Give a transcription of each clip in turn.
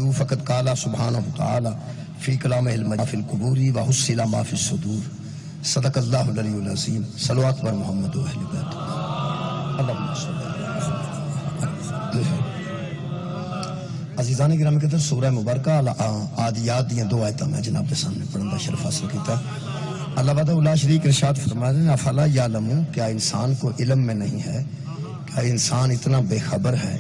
تعبدوا فقد قال سبحانہ تعالی فی کلامہ المجید فی القبور وحصل ما فی الصدور صدق اللہ العلی العظیم صلوات بر محمد و اہل بیت اللہم صلی اللہ علیہ وسلم۔ عزیزان گرامی کہتے ہیں سورہ مبارکہ عادیات دیاں دو آیتاں میں جناب کے سامنے پڑھنے کا شرف حاصل کیتا۔ اللہ وحدہ لا شریک ارشاد فرماتے ہیں افلا یعلمون، کیا انسان کو علم میں نہیں ہے؟ کیا انسان اتنا بے خبر ہے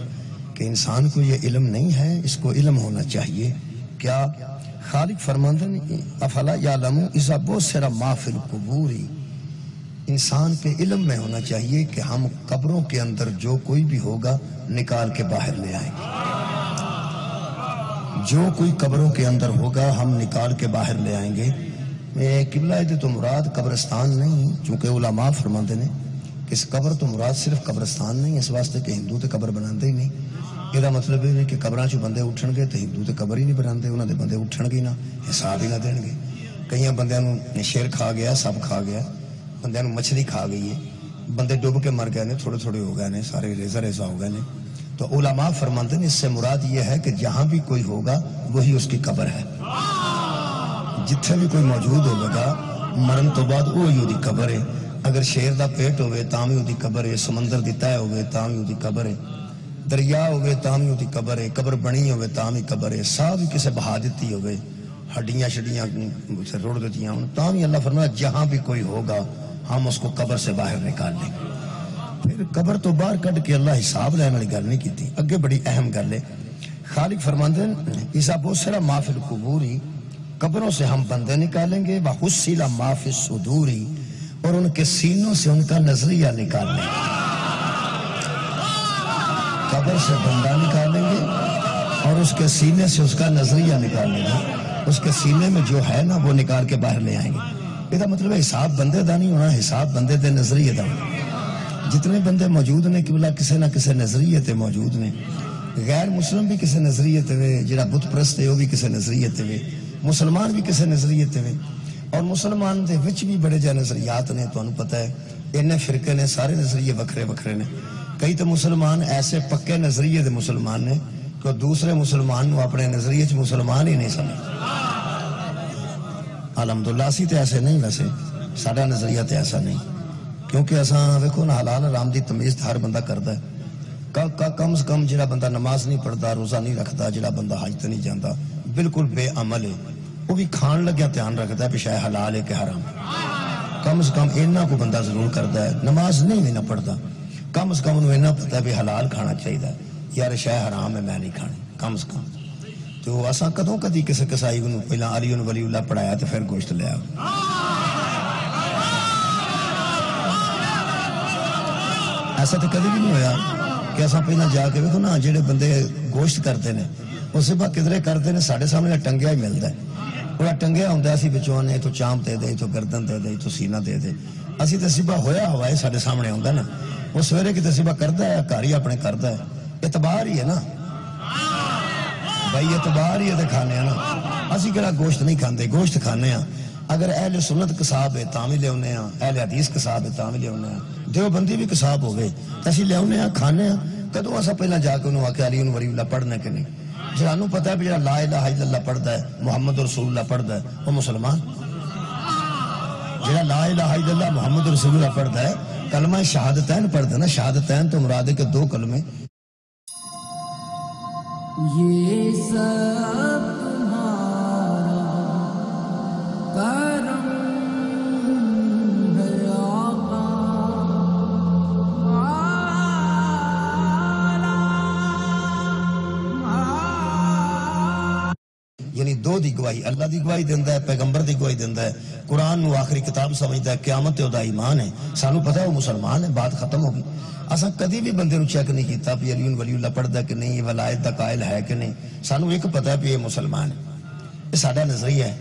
کہ انسان کو یہ علم نہیں ہے؟ اس کو علم ہونا چاہیے۔ کیا خالق فرماتے ہیں افلا یعلمون اذا بوسر ما فی القبور، انسان کے علم میں ہونا چاہیے کہ ہم قبروں کے اندر جو کوئی بھی ہوگا نکال کے باہر لے آئیں گے، جو کوئی قبروں کے اندر ہوگا ہم نکال کے باہر لے آئیں گے۔ قبلہ تو مراد قبرستان نہیں، چونکہ علماء فرماتے ہیں کہ اس قبر تو مراد صرف قبرستان نہیں، اس واسطے کہ ہندو تے قبر بناندے ہی نہیں۔ یہ مطلب ہے کہ قبراں چ بندے اٹھن گے تو ہندو تے قبر ہی نہیں بناندے، انہاں دے بندے اٹھن گے نہ، حساب ہی نہ دین گے۔ کئی بندیاں نوں شیر کھا گیا، سب کھا گیا، بندیاں نوں مچھلی کھا گئی ہے، بندے ڈوب کے مر گئے نے، تھوڑے تھوڑے ہو گئے نے، سارے ریزہ ریزہ ہو گئے نے۔ تو علماء فرماتے ہیں اس سے مراد یہ ہے کہ جہاں بھی کوئی ہوگا وہی اس کی قبر ہے، جتھے بھی کوئی موجود ہوگا مرن تو بعد وہی وہ قبر ہے۔ اگر شیر دا پیٹ ہوئے تاں بھی وہ قبر ہے، سمندر دی تہہ ہوئے تاں بھی وہ قبر ہے، دریا ہوئے تاں بھی وہ قبر ہے، قبر بنی ہوئے تاں بھی قبر ہے، سا بھی کسے بہا دیتی ہوئے، ہڈیاں شڈیاں روڑ دیتی ہوں تاں بھی اللہ فرمایا جہاں بھی کوئی ہوگا ہم اس کو قبر سے باہر نکال لیں گے۔ پھر قبر تو باہر کٹ کے اللہ حساب لینے والی گل نہیں کی، اگے بڑی اہم گل ہے۔ خالق فرماتے ہیں عیسیٰ بوسرا ما فی القبور، قبروں سے ہم بندے نکالیں گے، وحصل ما فی الصدور، اور ان کے سینوں سے ان کا نظریہ نکال لیں گے۔ قبر سے بندہ نکالیں گے اور اس کے سینے سے اس کا نظریہ نکال لیں گے، اس کے سینے میں جو ہے نا وہ نکال کے باہر لے آئیں گے۔ یہ مطلب ہے حساب بندے دا نہیں ہونا، حساب بندے دے نظریے دا ہونا۔ جتنے بندے موجود نے قبلہ کسے نہ کسے نظریے تے موجود نے، غیر مسلم بھی کسے نظریے تے وے، جڑا بت پرست ہے وہ بھی کسے نظریے تے وے، مسلمان بھی کسے نظریے تے وے، اور مسلمان دے وچ بھی بڑے جا نظریات نے، تانوں پتہ ہے انہیں فرقے نے، سارے نظریے وکھرے وکھرے نے۔ کئی تو مسلمان ایسے پکے نظریے دے مسلمان نے کہ دوسرے مسلمان کو اپنے نظریے چ مسلمان ہی نہیں سمجھتے۔ الحمدللہ اسی تے ایسے نہیں، ویسے ساڈا نظریہ تے ایسا نہیں، کیونکہ اساں ویکھو نا حلال حرام دی تمیز ہر بندہ کردا ہے۔ کم از کم جڑا بندہ نماز نہیں پڑھدا، روزہ نہیں رکھدا، جڑا بندہ حج تے نہیں جاندا، بالکل بے عمل ہے، وہ بھی کھان لگیا دھیان رکھدا ہے کہ شاید حلال ہے کہ حرام ہے۔ کم از کم اینا کو بندہ ضرور کردا ہے، نماز نہیں نہ پڑھدا، کم از کم انہوں اینا پتہ ہے بھی حلال کھانا چاہیے، یار شاید حرام ہے میں نہیں کھانی، کم از کم۔ تو اساں کدوں کدی کسے کسائی کو پہلا علی ولی اللہ پڑھایا تو پھر گوشت لیا۔ ایسا تو کدی بھی نہیں ہویا کہ ایسا پہلے جا کے ویکھو نا جڑے بندے گوشت کرتے ہیں وہ صبح کدھرے کرتے ہیں سارے سامنے ٹنگیا ہی ملتا ہے، وہ ٹنگیا ہوں اسی بچوں نے تو چامپ دے دے، تو گردن دے دے، تو سینہ دے دے، اسی تو صبح ہویا ہوا ہے سارے سامنے آتا نا، وہ سویرے کی صبح کرتا ہے گھر ہی اپنے کرتا ہے، اعتبار ہی ہے نا بھائی، اعتبار ہی ہے کھانے نا، اسی کہڑا گوشت نہیں کھاندے، گوشت کھانے ہاں۔ اگر اہل سنت قصاب ہے تاں بھی لے آنے ہاں، اہل حدیث قصاب ہے تاں بھی لے آنے ہاں، دیوبندی بھی قصاب ہو گئے اسی لے آنے ہاں کھانے ہاں۔ کدوں اسا پہلا جا کے انہوں آکے علی ولی اللہ پڑھنے کے نہیں، جانوں پتہ ہے بھی جڑا لا الہ الا اللہ پڑھتا ہے، محمد رسول اللہ پڑھتا ہے، وہ مسلمان۔ جڑا لا الہ الا اللہ محمد رسول اللہ پڑھتا ہے، کلمہ شہادتین پڑھتا ہے نا، شہادتین تو مراد ہے کہ دو کلمے۔ یہ سب تمہارا کرم ہے آقا، یعنی دو دی گواہی، اللہ دی گواہی دیندہ ہے، پیغمبر دی گواہی دیندہ ہے، قرآن نو آخری کتاب سمجھتا ہے، قیامت تے دا ایمان ہے، سانو پتہ ہے وہ مسلمان ہے، بات ختم ہوگی۔ اساں کدی بھی بندے نو چیک نہیں کیتا بھی علی ولی اللہ پڑھدا ہے کہ نہیں، یہ ولایت دا قائل ہے کہ نہیں، سانو ایک پتہ ہے بھی یہ مسلمان ہے۔ یہ ساڈا نظریہ ہے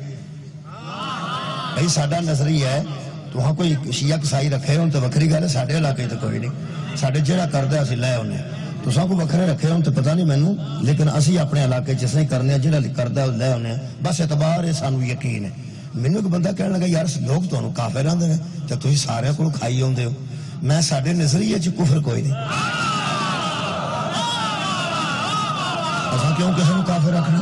بھائی، ساڈا نظریہ ہے۔ تو وہاں کوئی شیعہ کسائی رکھے ہوں تو وکری گل ہے، ساڈے علاقے تو کوئی نہیں، ساڈے جہاں کردا ہے اسی لے آنے، تو سب کو وکھرے رکھے ہوں تو پتہ نہیں مینوں، لیکن اسی اپنے علاقے جس نے کرنے جہاں کردا ہے لے آنے، بس اعتبار ہے، سانو یقین ہے۔ مینوں ایک بندہ کہنے لگا یار لوگ تانوں کافر آندے نے تے تسی سارے کول کھائی ہوندے ہو، میں ساڈے نظریے چ کفر کوئی نہیں، اساں کیوں کسی نوں کافر رکھنا؟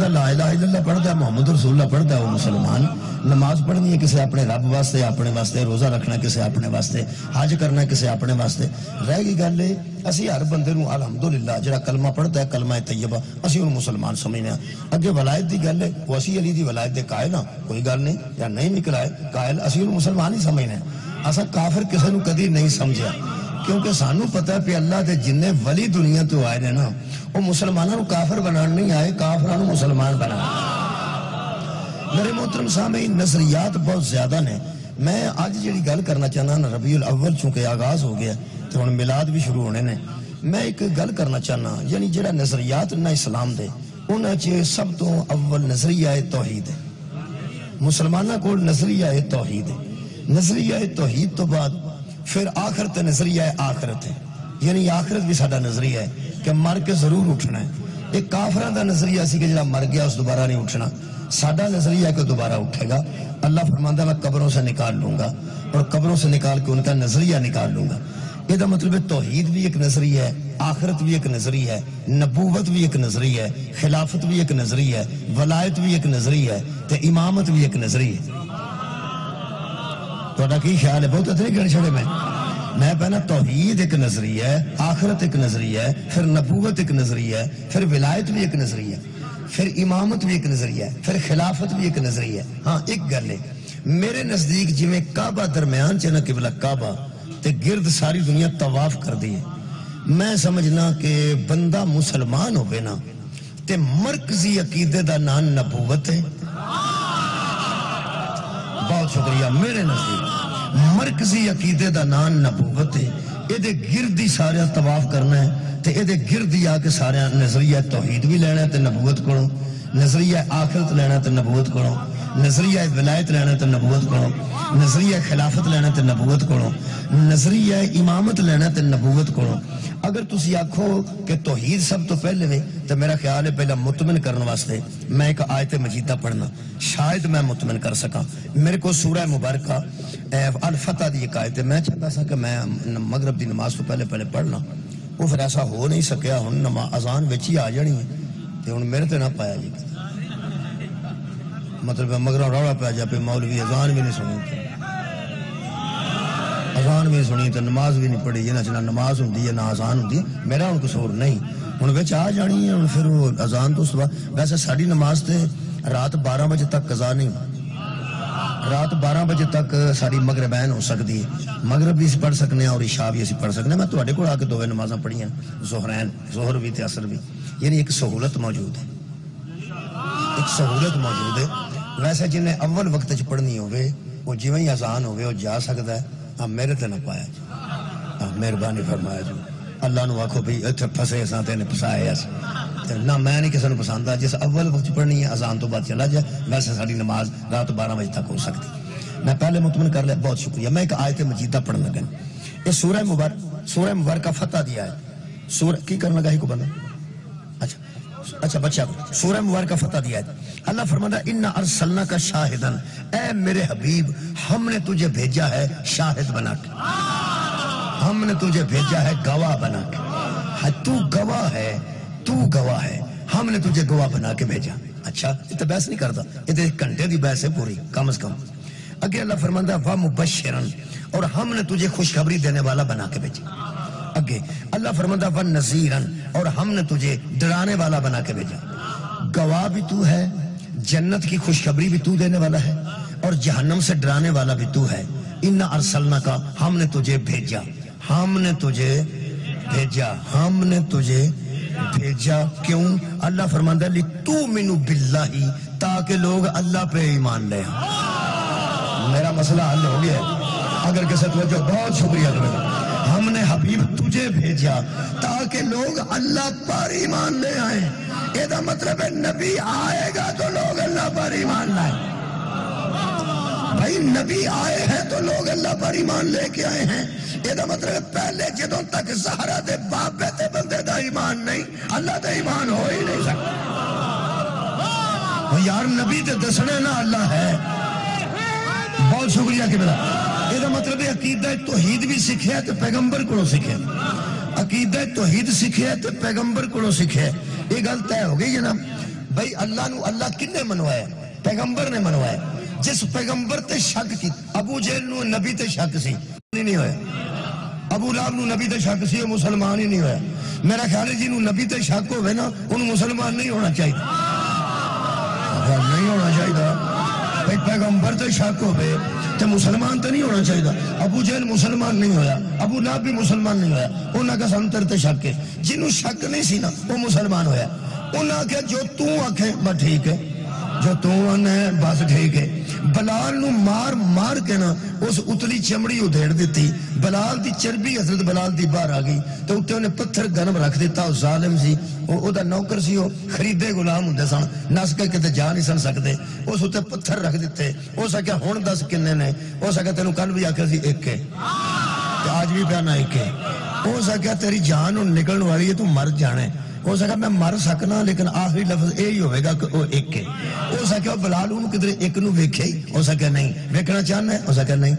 لا الہ الا اللہ پڑھتا ہے، محمد رسول اللہ پڑھتا ہے، وہ مسلمان۔ نماز پڑھنی ہے کسی اپنے رب واسطے، اپنے واسطے، روزہ رکھنا کسی اپنے واسطے، حج کرنا کسی اپنے واسطے۔ رہ گئی گل ہے اسی ہر بندے نو الحمدللہ جڑا کلمہ پڑھتا ہے کلمہ طیبہ اسی انہوں مسلمان سمجھنے ہیں۔ اگے ولایت دی گل ہے وہ اسی علی دی ولایت دے قائل ہاں، کوئی گل نہیں، یا نہیں نکلا ہے قائل، اسی انہوں مسلمان ہی سمجھنے ہیں۔ اسا کافر کسی نو کدی نہیں سمجھا، کیونکہ سانو پتہ ہے پہ اللہ دے جن ولی دنیا تو آئے نے نا وہ مسلمانوں کافر بنان نہیں آئے، کافرانو مسلمان بنان۔ میرے محترم سامعین، نظریات بہت زیادہ نے۔ میں آج جڑی گل کرنا چاہنا نا، ربیع الاول چونکہ آغاز ہو گیا تو ہن میلاد بھی شروع ہونے نے، میں ایک گل کرنا چاہنا یعنی جڑا نظریات نا اسلام دے انہاں چ سب تو اول نظریہ توحید ہے۔ مسلمانوں کو نظریہ توحید ہے، نظریہ توحید تو بعد پھر آخرت نظریہ آخرت ہے، یعنی آخرت بھی ساڈا نظریہ ہے کہ مر کے ضرور اٹھنا ہے۔ ایک کافراں دا نظریہ سی کہ جڑا مر گیا اس دوبارہ نہیں اٹھنا، ساڈا نظریہ ہے کہ دوبارہ اٹھے گا۔ اللہ فرماندا میں قبروں سے نکال لوں گا اور قبروں سے نکال کے ان کا نظریہ نکال لوں گا۔ یہ دا مطلب ہے توحید بھی ایک نظریہ ہے، آخرت بھی ایک نظریہ ہے، نبوت بھی ایک نظریہ ہے، خلافت بھی ایک نظریہ ہے، ولایت بھی ایک نظریہ ہے، تے امامت بھی ایک نظریہ ہے۔ تو کی خیال ہے؟ بہت اتنے گھڑ چھڑے میں پہنا توحید ایک نظریہ ہے، آخرت ایک نظریہ ہے، پھر نبوت ایک نظریہ ہے، پھر ولایت بھی ایک نظریہ ہے، پھر امامت بھی ایک نظریہ ہے، پھر خلافت بھی ایک نظریہ ہے۔ ہاں ایک گل ہے میرے نزدیک جی میں کعبہ درمیان چنا قبلہ کعبہ تے گرد ساری دنیا طواف کر دی ہے، میں سمجھنا کہ بندہ مسلمان ہوئے نا تے مرکزی عقیدے دا نام نبوت ہے۔ بہت شکریہ۔ میرے نزدیک مرکزی عقیدے دا نام نبوت ہے، یہ دے گردی سارے طواف کرنا ہے تے یہ دے گردی آ کے سارے نظریہ توحید بھی لینا ہے تے نبوت کرو، نظریہ آخرت لینا تے نبوت کرو، نظریہ ولایت لینا تے نبوت کرو، نظریہ خلافت لینا تے نبوت کرو، نظریہ امامت لینا تے نبوت کرو۔ اگر تسی آکھو کہ توحید سب تو پہلے میں تو میرا خیال ہے پہلا مطمئن کرنے واسطے میں ایک آیت مجیدہ پڑھنا شاید میں مطمئن کر سکا۔ میرے کو سورہ مبارکہ الفتح دی ایک آیت ہے، میں چاہتا سا کہ میں مغرب دی نماز تو پہلے پڑھنا، وہ پھر ایسا ہو نہیں سکیا، ہن اذان وچ ہی آ جانی ہے تے ہن میرے تے نہ پایا جی، مطلب مگر روڑا پہ جا پہ مولوی اذان بھی نہیں سنی، اذان بھی سنی تو نماز بھی نہیں پڑھی، نہ نماز ہوندی ہے نہ اذان ہوندی ہے، میرا ان قصور نہیں، ہن وچ آ جانی ہے ہن پھر وہ اذان تو ویسے ساڈی نماز تے رات 12 بجے تک قضا نہیں، رات 12 بجے تک ساری مغربین ہو سکتی ہے، مغرب بھی اسی پڑھ سکنے ہیں اور عشاء بھی اسی پڑھ سکنے ہیں۔ میں تواڈے کول آ کے دوویں نمازاں پڑھی ہیں، ظہرین، ظہر بھی تے عصر بھی، یعنی ایک سہولت موجود ہے، ایک سہولت موجود ہے۔ ویسے جنہیں اول وقت چ پڑھنی ہوئے وہ جویں ہی اذان ہوئے وہ جا سکتا ہے، ہاں میرے تے نہ پایا جی، ہاں مہربانی فرمایا جی، اللہ نو آکھو بھی اتنے پھسے اساں تے نے پھسائے اس نہ، میں نہیں کسی نے پسند آ، جس اول وقت پڑھنی ہے اذان تو بعد چلا جائے، ویسے ساری نماز رات 12 بجے تک ہو سکتی۔ میں پہلے مطمئن کر لیا، بہت شکریہ۔ میں ایک آیت مجیدہ پڑھنے لگا، یہ سورہ مبارکہ فتح دیا ہے، سورہ کی کرنے لگا ہی کو بندہ، اچھا بچہ سورہ مبارکہ فتح دیا ہے۔ اللہ فرماتا ہے اِنَّا أَرْسَلْنَاكَ شَاهِدًا، اے میرے حبیب ہم نے تجھے بھیجا ہے شاہد بنا کے، ہم نے تجھے بھیجا ہے گواہ بنا کے، تو گواہ ہے، تو گواہ ہے، ہم نے تجھے گواہ بنا کے بھیجا۔ اچھا یہ تو بحث نہیں کرتا، یہ تو ایک گھنٹے دی بحث ہے پوری کم از کم۔ اگے اللہ فرماتا ہے وَمُبَشِّرًا، اور ہم نے تجھے خوشخبری دینے والا بنا کے بھیجا۔ اگے اللہ فرماتا ہے وَنَذِيرًا، اور ہم نے تجھے ڈرانے والا بنا کے بھیجا۔ گواہ بھی تو ہے، جنت کی خوشخبری بھی تو دینے والا ہے اور جہنم سے ڈرانے والا بھی تو ہے۔ اِنَّا أَرْسَلْنَاكَ، ہم نے تجھے بھیجا، ہم نے تجھے بھیجا، ہم نے تجھے بھیجا۔ کیوں؟ اللہ فرماتا ہے لِتُؤْمِنُوا بِاللَّهِ، تاکہ لوگ اللہ پہ ایمان لیں۔ میرا مسئلہ حل ہو گیا ہے اگر کسی توجہ، بہت شکریہ تمہیں۔ ہم نے حبیب تجھے بھیجا تاکہ لوگ اللہ پر ایمان لے آئیں۔ یہ دا مطلب ہے نبی آئے گا تو لوگ اللہ پر ایمان لائیں۔ بھائی نبی آئے ہیں تو لوگ اللہ پر ایمان لے کے آئے ہیں، یہ دا مطلب ہے پہلے جدوں تک زہرا دے باپ تے بندے دا ایمان نہیں، اللہ دا ایمان ہو ہی نہیں سکتا۔ یار نبی تے دسنے نا اللہ ہے۔ بہت شکریہ کہ میرا یہ دا مطلب ہے عقیدہ توحید بھی سیکھے تو پیغمبر کو سیکھے، عقیدہ توحید سیکھے تو پیغمبر کو سیکھے۔ یہ گل طے ہو گئی جناب۔ بھئی اللہ نو اللہ کنے منوایا؟ پیغمبر نے منوایا. جس پیغمبر تے شک کی ابو جہل نو نبی تے شک سی نہیں ہویا. ابو لہب نو نبی تے شک سی وہ مسلمان ہی نہیں ہویا. میرا خیال ہے جی نو نبی تے شک ہوئے نا انہوں مسلمان نہیں ہونا چاہیے. نہیں ہونا چاہیے. پیغمبر تے شک ہوئے تو مسلمان تو نہیں ہونا چاہیے. ابو جہل مسلمان نہیں ہویا, ابو لہب بھی مسلمان نہیں ہویا. انہاں کا سنتر تے شک ہے. جنہوں شک نہیں سی نا وہ مسلمان ہویا. انہاں کہ جو تو آکھیں بس ٹھیک ہے, جو تو آنے بس ٹھیک ہے. بلال نو مار مار کے نا اس اتلی چمڑی ادھیڑ دیتی. بلال دی چربی حضرت بلال دی باہر آ گئی تو اتنے انہیں پتھر گرم رکھ دیتا. وہ ظالم سی, وہ دا نوکر سی, وہ خریدے غلام ہوندے سن, نس کے کتے جا نہیں سن سکتے. اس اتنے پتھر رکھ دیتے. ہو سکیا ہون 10 کنے نے, ہو سکیا تینوں کل بھی آکھر سی ایک ہے آج بھی پیانا ایک ہے. ہو سکیا تیری جان نکلن والی ہے تو مر جانے. ہو سکا میں مر سکنا لیکن آخری لفظ یہی ہوئے گا کہ وہ ایک ہے. ہو سکیا بلال انہوں کدھر ایک نو ویکھے ہی, ہو سکیا نہیں ویکھنا چاہنا ہے, ہو سکیا نہیں.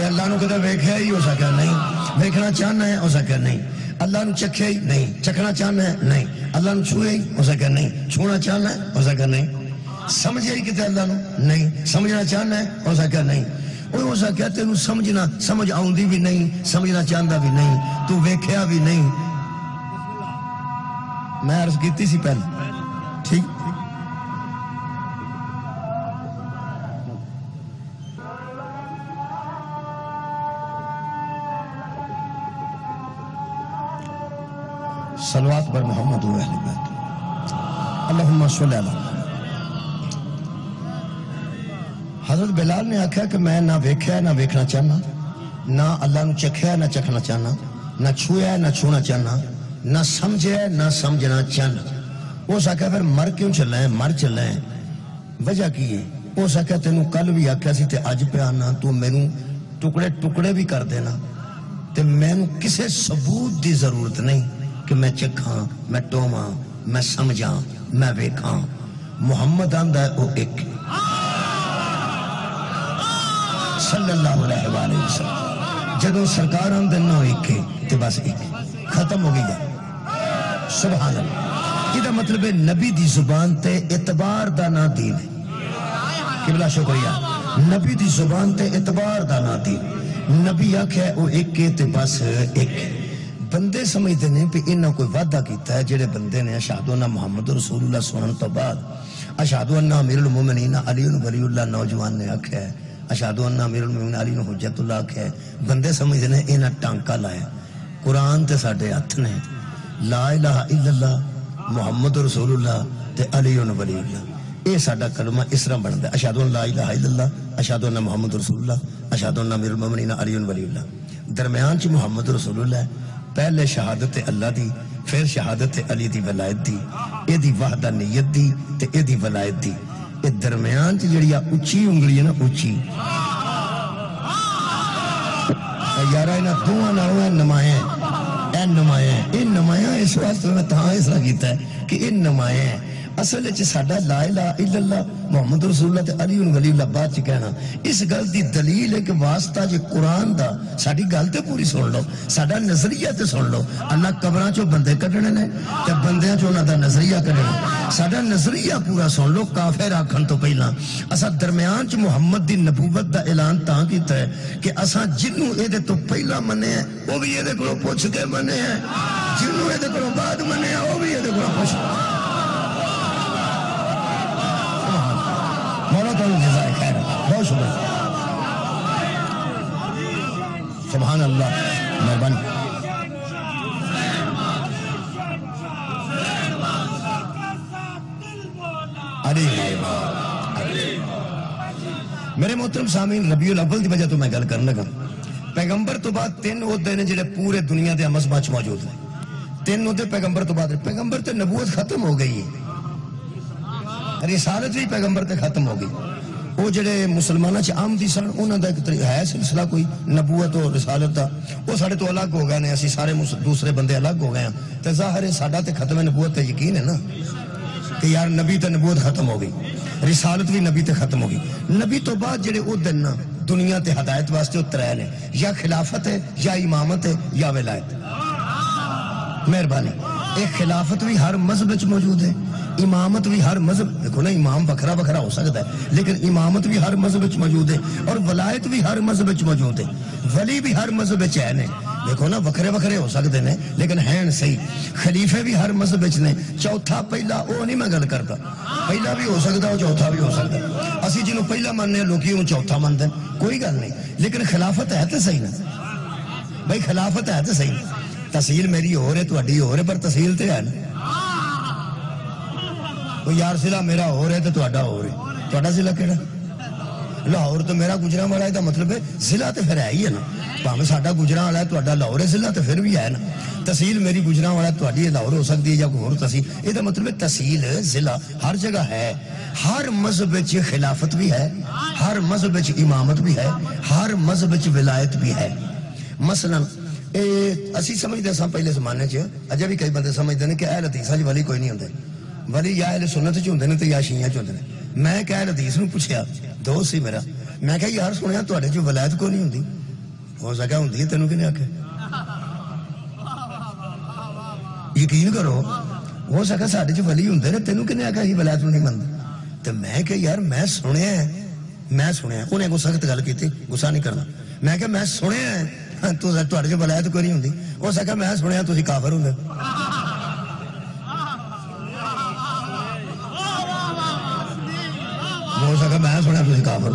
اللہ نو کدھر ویکھے ہی, ہو سکیا نہیں ویکھنا چاہنا ہے, ہو سکیا نہیں. اللہ نو چکھے ہی نہیں, چکھنا چاہنا ہے نہیں. اللہ نو چھوئے ہی, ہو سکیا نہیں چھونا چاہنا ہے, ہو سکیا نہیں. سمجھے ہی کتے اللہ نو نہیں, سمجھنا چاہنا ہے, ہو سکیا نہیں. ہو سکیا تینوں سمجھنا سمجھ آؤندی بھی نہیں, سمجھنا چاہتا بھی نہیں, تو ویکھیا بھی نہیں. میں عرض کیتی سی پہلے ٹھیک. صلوات پر محمد و اہل بیت اللہم صلی اللہ. حضرت بلال نے آکھا کہ میں نہ ویکھیا نہ ویکھنا چاہنا, نہ اللہ نو چکھیا نہ چکھنا چاہنا, نہ چھویا نہ چھونا چاہنا, نہ سمجھے نہ سمجھنا چاہنا. ہو سکا پھر مر کیوں چلائیں, مر چلائیں وجہ کی ہے. ہو سکا تینوں کل بھی آکھیا سی تے اج پہ آنا, تو مینوں ٹکڑے ٹکڑے بھی کر دینا تے مینوں کسے ثبوت دی ضرورت نہیں کہ میں چکھاں, میں ٹوماں, میں سمجھاں, میں ویکھاں. محمد آندہ ہے وہ ایک صلی اللہ علیہ وآلہ وسلم. جدو سرکار آندے نہ ایک ہے تے بس ایک ختم ہو گئی. سبحان اللہ. یہ مطلب ہے نبی دی زبان تے اعتبار دا نا دین ہے. قبلہ شکریہ. نبی دی زبان تے اعتبار دا نا دین. نبی آکھے وہ ایک ہے تے بس ایک. بندے سمجھتے ہیں کہ انہاں کوئی وعدہ کیتا ہے. جڑے بندے نے اشہدو انہ محمد رسول اللہ سنن تو بعد اشہدو انہ امیر المومنین علی ولی اللہ نوجوان نے آکھے ہے, اشہدو انہ امیر المومنین علی حجت اللہ آکھے ہے. بندے سمجھتے ہیں انہاں ٹانکا لایا. قرآن تے ساڑھے ہاتھ نے, لا الہ الا اللہ محمد رسول اللہ تے علی ولی اللہ. اے ساڑھا کلمہ اس طرح بڑھتا ہے, اشہدو ان لا الہ الا اللہ, اشہدو ان محمد رسول اللہ, اشہدو ان امیر المومنین علی ولی اللہ. درمیان چ محمد رسول اللہ, پہلے شہادت اللہ دی, پھر شہادت علی دی ولایت دی, اے دی وحدانیت دی تے اے دی ولایت دی. اے درمیان چ جڑی اونچی انگلی ہے نا, اونچی یارا انہاں دوواں نالوں اے نمایاں, اے نمایاں, اے نمایاں اس واسطے میں تاں اس طرح کیتا ہے کہ اے نمایاں اصل وچ ساڈا لا الہ الا اللہ محمد رسول اللہ تے علی ولی اللہ بعد چ کہنا. اس گل دی دلیل ہے کہ واسطہ جے قرآن دا, ساڈی گل تے پوری سن لو, ساڈا نظریہ تے سن لو. اللہ قبراں چوں بندے کڈنے نے تے بندیاں چوں انہاں دا نظریہ کڈنا. ساڈا نظریہ پورا سن لو. کافر آکھن تو پہلا اساں درمیان چ محمد دی نبوت دا اعلان تاں کیتا ہے کہ اساں جنوں اے دے تو پہلا منے ہیں وہ بھی اے دے کولوں پوچھ کے منے ہیں, جنوں اے دے کولوں بعد منے ہیں وہ بھی اے دے کولوں پوچھ. مولا تعالیٰ جزائے خیر. بہت شکریہ. سبحان اللہ. مہربانی. میرے محترم سامعین, ربیع الاول دی وجہ تو میں گل کرنے لگا. پیغمبر تو بعد 3 عہدے نے جڑے پورے دنیا دے مذہباں وچ موجود ہیں. 3 عہدے پیغمبر تو بعد. پیغمبر تے نبوت ختم ہو گئی ہے, رسالت بھی پیغمبر تے ختم ہو گئی. وہ جڑے مسلمانہ چ آمدی سن انہاں دا ایک ہے سلسلہ کوئی نبوت اور رسالت دا, وہ ساڑھے تو الگ ہو گئے نے, اسی سارے دوسرے بندے الگ ہو گئے ہیں. تے ظاہر ہے ساڈا تے ختم نبوت تے یقین ہے نا کہ یار نبی تے نبوت ختم ہو گئی, رسالت بھی نبی تے ختم ہو گئی. نبی تو بعد جڑے او دن نا دنیا تے ہدایت واسطے اترے نے, یا خلافت ہے یا امامت ہے یا ولایت. مہربانی. ایک خلافت بھی ہر مذہب وچ موجود ہے، امامت بھی ہر مذہب، دیکھو نا امام بکھرا بکھرا ہو سکتا ہے لیکن امامت بھی ہر مذہب وچ موجود ہے، اور ولایت بھی ہر مذہب وچ موجود ہے، ولی بھی ہر مذہب وچ ہے نے، دیکھو نا بکھرے بکھرے ہو سکتے ہیں لیکن ہیں صحیح، خلیفے بھی ہر مذہب وچ نے، چوتھا پہلا وہ نہیں میں گل کرتا، پہلا بھی ہو سکتا ہے چوتھا بھی ہو سکتا ہے، اسی جنہوں پہلا ماننے ہیں لوکی ہوں چوتھا مانتے ہیں، کوئی گل نہیں، لیکن خلافت ہے تو صحیح نا بھائی، خلافت ہے تو صحیح، تحصیل میری ہو رہے تہاڈی ہو رہے پر تحصیل تے ہے نا، یار ضلع میرا ہو رہا ہے تو تہاڈا ہو رہا ہے، تہاڈا ضلع کیڑا؟ لاہور تو میرا گجراں والا ہے، دا مطلب ہے ضلع تو پھر ہے ہی ہے نا، بھاویں ساڈا گجراں والا ہے تہاڈا لاہور ہے ضلع تو پھر بھی ہے نا، تحصیل میری گجراں والا تہاڈی لاہور ہو سکتی ہے یا کوئی اور تحصیل، یہ دا مطلب ہے تحصیل ضلع ہر جگہ ہے، ہر مذہب وچ خلافت بھی ہے، ہر مذہب وچ امامت بھی ہے، ہر مذہب وچ ولایت بھی ہے۔ مثلا اسی سمجھتے ہیں پہلے زمانے چ اجے بھی کئی بندے سمجھتے ہیں کہ اہل حدیث ولی کوئی نہیں ہوندے، ولی یا اہل سنت چ ہوندے نے تے یا شیعہ چ ہوندے نے۔ میں کہ اہل حدیث نوں پوچھیا، دوست سی میرا، میں کہ یار سنیا تواڈے چ ولایت کوئی نہیں ہوندی؟ ہو سکا ہوندی ہے، تینوں کنے آکھیا؟ یقین کرو ہو سکا ساڈے چ ولی ہوندے نے، تینوں کنے آکھیا یہ ولایت نہیں مند؟ تے میں کہ یار میں سنیا انہیں کو سخت گل کیتی، غصہ نہیں کرنا، میں کہ میں سنیا تواڈے چ ولایت کوئی نہیں ہوندی، ہو سکا میں سنیا تسی کافر ہوندے، ہو سکا میں سنیا تسی کافر،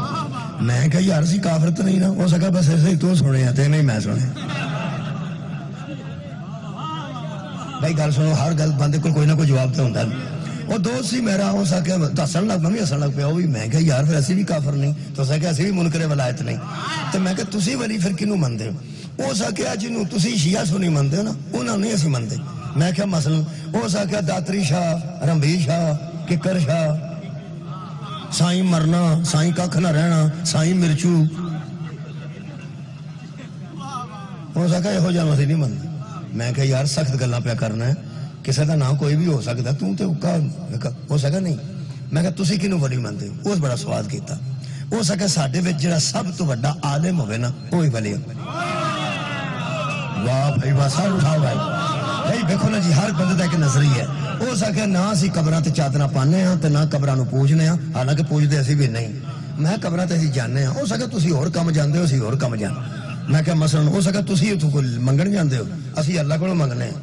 میں کہ یار سی کافر تو نہیں نا، ہو سکا بس ایسے ہی تو سنیا تے نہیں میں سنیا۔ بھائی گل سنو، ہر گل بندے کو کوئی نہ کوئی جواب تو ہوتا ہے۔ وہ دوست سی میرا ہو سکے ہسن لگ میں بھی ہسن لگ پیا، وہ بھی میں کہ یار پھر اسی بھی کافر نہیں، تو سکے اسی بھی منکر ولایت نہیں، تو میں کہ تسی ولی پھر کنوں مندے ہو؟ ہو سکیا جنوں تسی شیعہ سنی مندے ہو نا انہاں نہیں اسی مندے، میں کہ مثلا ہو سکیا داتری شاہ، رمبی شاہ، ککر شاہ، سائیں مرنا، سائیں ککھ نہ رہنا، سائیں مرچو، ہو سکا یہو جہاں اسی نہیں مندے۔ میں کہ یار سخت گلاں پیا کرنا ہے، کسی کا نام کوئی بھی ہو سکتا، تو ہو سکا نہیں، میں کہ تسی کنوں ولی مندے ہو؟ اس بڑا سوال کیتا، ہو سکا ساڈے وچ جڑا سب تو بڑا عالم ہوے نا وہی ولی ہے۔ واہ بھائی واہ، سر اٹھاؤ بھائی، بھائی دیکھو نا جی، ہر بندے دا ایک نظریہ ہے، ہو سکے نہ اسی قبراں تے چادراں پانے ہاں تے نہ قبراں نوں پوجنے ہاں، حالانکہ پوجدے اسی بھی نہیں، میں قبراں تے اسی جانے ہاں، ہو سکے تسی اور کم جاندے ہو، اسی اور کم جاندے، میں کہ مثلا ہو سکا تسی اتوں کو منگن جاندے ہو، اسی اللہ کو منگنے ہیں،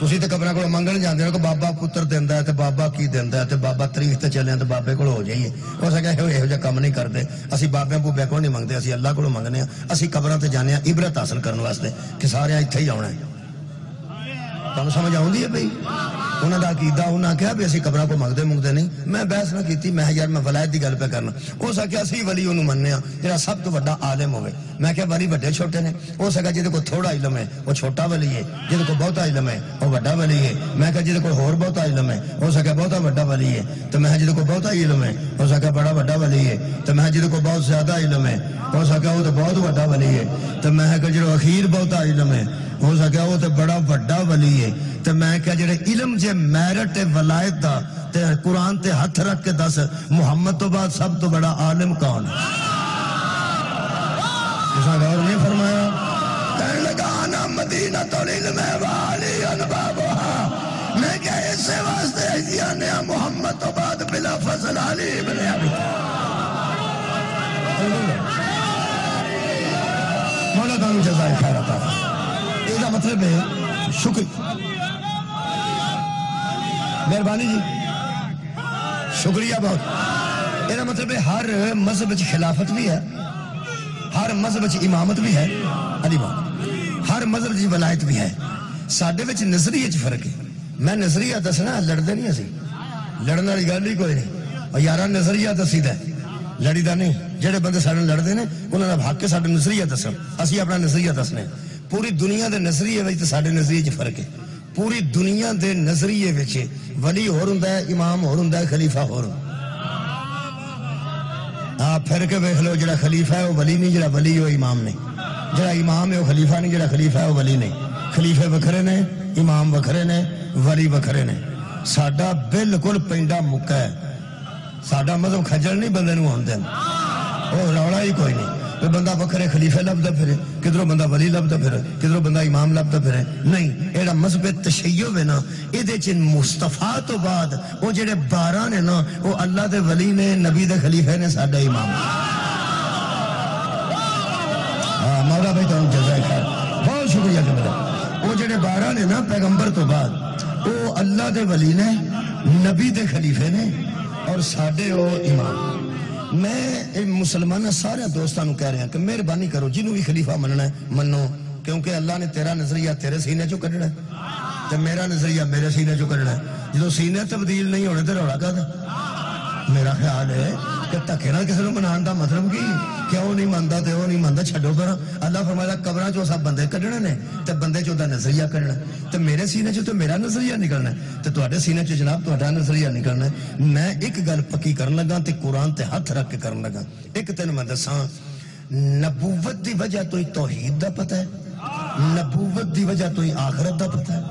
تسی تے قبراں کو منگن جاندے ہو کہ بابا پتر دیندا ہے تے بابا کی دیندا ہے تے بابا تاریخ تے چلے تے بابے کول ہو جائیے، ہو سکا یہو جہا کام نہیں کرتے، اسی بابے بوبے کو نہیں منگتے، اسی اللہ کو منگنے ہیں، اسی قبراں تے جانے ہیں عبرت حاصل کرنے واسطے کہ سارے اتھے ہی آنا ہے۔ تمہیں سمجھ آؤندی ہے بھائی؟ انہوں دا عقیدہ انہاں کہا بھی اسی قبراں کو منگتے نہیں، میں بحث نہ کیتی، میں یار میں ولایت دی گل پہ کرنا، ہو سکیا اسی ولی انہوں مننے ہاں جڑا سب تو بڑا عالم ہوئے، میں کہ ولی بڑے چھوٹے نے، ہو سکا جہدے کو تھوڑا علم ہے وہ چھوٹا ولی ہے، جہدے کو بہتا علم ہے وہ بڑا ولی ہے، میں کہ جہدے کو ہور بہتا علم ہے ہو سکا بہتا بڑا ولی ہے، تو میں جہدے کو بہتا علم ہے ہو سکا بڑا بڑا ولی ہے، تو میں جہدے کو بہت زیادہ علم ہے ہو سکا وہ تو بہت بڑا ولی ہے، تو میں کہ جو اخیر بہتا علم ہے ہو سکا وہ تو بڑا بڑا ولی ہے، تو میں کہ جڑے علم جے میرٹ ولایت دا تے قرآن تے ہاتھ رکھ کے دس محمد تو بعد سب تو بڑا عالم کون ہے؟ اسا غور نہیں فرمایا؟ کہنے لگا انا مدینہ العلم والی انبابها، میں کہ اسے واسطے ایدیانے محمد تو بعد بلا فضل علی ابن ابی مولا تعالی جزائے خیر عطا فرمائے۔ اس کا مطلب ہے شکر، مہربانی جی، شکریہ بہت۔ یہ مطلب ہے ہر مذہب وچ خلافت بھی ہے، ہر مذہب وچ امامت بھی ہے، علی بات، ہر مذہب وچ ولایت بھی ہے، ساڈے وچ نظریے چ فرق ہے۔ میں نظریہ دسنا، لڑدے نہیں اسی، لڑن والی گل ہی کوئی نہیں، اور یارہ نظریہ دسی دا لڑی دا نہیں، جڑے بندے سارے لڑتے ہیں انہوں نے حق کے ساڈے نظریہ دسن، اسی اپنا نظریہ دسنے، پوری دنیا دے نظریے وچ تے ساڈے نظریے چ فرق ہے، پوری دنیا دے نظریے وچ ولی ہور ہوندا ہے، امام ہور ہوندا ہے، خلیفہ ہور ہوندا ہے۔ آپ پھر کے ویکھ لو، جڑا خلیفہ ہے وہ ولی نہیں، جڑا ولی وہ امام نہیں، جڑا امام ہے وہ خلیفہ نہیں، جڑا خلیفہ ہے وہ ولی نہیں، خلیفے وکھرے نے، امام وکھرے نے، ولی وکھرے نے۔ ساڈا بالکل پینڈا مکا ہے، ساڈا مذہب کھجل نہیں بندے نوں ہون دیندا، وہ رولا ہی کوئی نہیں۔ کوئی بندہ وکھرے خلیفے لبدا پھرے، کدھروں بندہ ولی لبدا پھرے، کدھروں بندہ امام لبدا پھرے، نہیں، ایڑا مذہب تشیع ہے نا، ایدے چ مصطفیٰ تو بعد وہ جڑے 12 نے نا، وہ اللہ دے ولی نے، نبی دے خلیفے نے، ساڈا امام۔ مولا بھائی تو جزائے خیر، بہت شکریہ جملہ۔ وہ جڑے 12 نے نا پیغمبر تو بعد، وہ اللہ دے ولی نے، نبی دے خلیفے نے، اور ساڈے وہ امام۔ میں مسلمانہ سارے دوستانوں کہہ رہے ہیں کہ مہربانی کرو، جنہوں بھی خلیفہ مننا ہے منو، کیونکہ اللہ نے تیرا نظریہ تیرے سینے چو کڈنا ہے تے میرا نظریہ میرے سینے چو کڈنا ہے۔ جدو سینے تبدیل نہیں ہونے تے روڑا کہتا۔ میرا خیال ہے کہ دھکے نال کسی نوں منان دا مطلب کی کیوں نہیں منتا تے وہ نہیں منتا، چھڈو پرا۔ اللہ فرمایا قبراں چوں سب بندے کڈنے نے تے بندے چوں دا نظریہ کڈنا تے میرے سینے چوں تے میرا نظریہ نکلنا ہے تے تواڈے سینے چوں جناب تواڈا نظریہ نکلنا ہے۔ میں ایک گل پکی کرن لگا تے قرآن تے ہاتھ رکھ کے کرن لگا۔ ایک تینوں میں دساں، نبوت دی وجہ تو ہی توحید دا پتہ ہے، نبوت دی وجہ تو ہی آخرت دا پتہ ہے،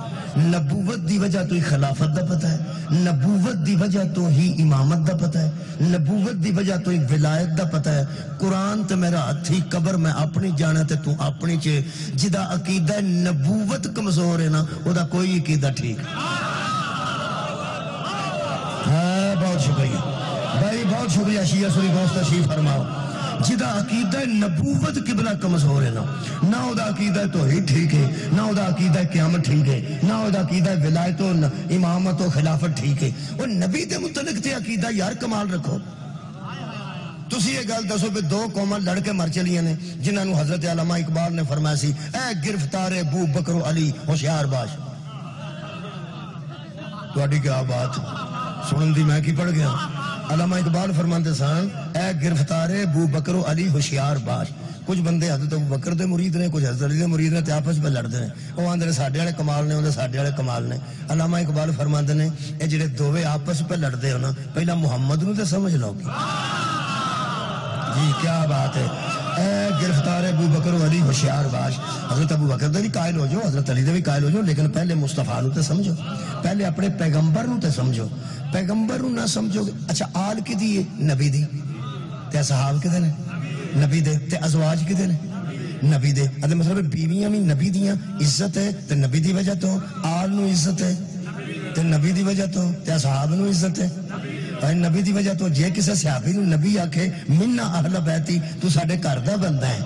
نبوت دی وجہ تو ہی خلافت دا پتہ ہے، نبوت دی وجہ تو ہی امامت دا پتہ ہے، نبوت دی وجہ تو ہی ولایت دا پتہ ہے۔ قرآن تے میرا ہتھی، قبر میں اپنی جانا تے تو اپنی چے۔ جدا عقیدہ نبوت کمزور ہے نا، او دا کوئی عقیدہ ٹھیک۔ ہاں بہت شکریہ بھائی، بہت شکریہ۔ شیعہ سنی دوست تشریف فرماؤ۔ جدا عقیدہ نبوت قبلہ کمزور ہے نہ او دا عقیدہ توحید ٹھیک ہے، نہ او دا عقیدہ قیامت ٹھیک ہے، نہ او دا عقیدہ ولایت و امامت و خلافت ٹھیک ہے۔ اور نبی دے متعلق تے عقیدہ یار کمال رکھو۔ تسی یہ گل دسو کہ 2 قوماں لڑ کے مر چلیاں نے، جنہاں نو حضرت علامہ اقبال نے فرمایا سی، اے گرفتار ابو بکر و علی ہوشیار باش۔ تہاڈی کیا بات سنن دی میں کی پڑھ گیا۔ علامہ اقبال فرماندے سن، اے گرفتار ابو بکر و علی ہوشیار باش۔ کچھ بندے حضرت ابو بکر دے مرید نے، کچھ حضرت علی دے مرید نے، تے آپس میں لڑدے نے۔ وہ آندے نے ساڈے والے کمال نے، اوندے ساڈے والے کمال نے۔ علامہ اقبال فرماندے نے، اے جڑے دوویں آپس پہ لڑدے ہو نا، پہلا محمد نو تے سمجھ لو گے۔ جی کیا بات ہے۔ اے گرفتار ابو بکر و علی ہوشیار باش۔ حضرت ابو بکر دے بھی قائل ہو جاؤ، حضرت علی دے بھی قائل ہو جاؤ، لیکن پہلے مصطفیٰ نو تے سمجھو، پہلے اپنے پیغمبر نو تے سمجھو۔ پیغمبر نو نہ سمجھو گے، اچھا آل کی دی ہے؟ نبی دی۔ تے اصحاب کدے نے؟ نبی دے۔ تے ازواج کدے نے؟ نبی دے۔ ادھے مطلب بیویاں بھی نبی دیاں، عزت ہے تے نبی دی وجہ تو، آل نو عزت ہے تے نبی دی وجہ تو، تے اصحاب نو عزت ہے نبی دی وجہ تو۔ جے کسے صحابی نو نبی آکھے منا اہل بیتی، تو ساڈے گھر دا بندہ ہے،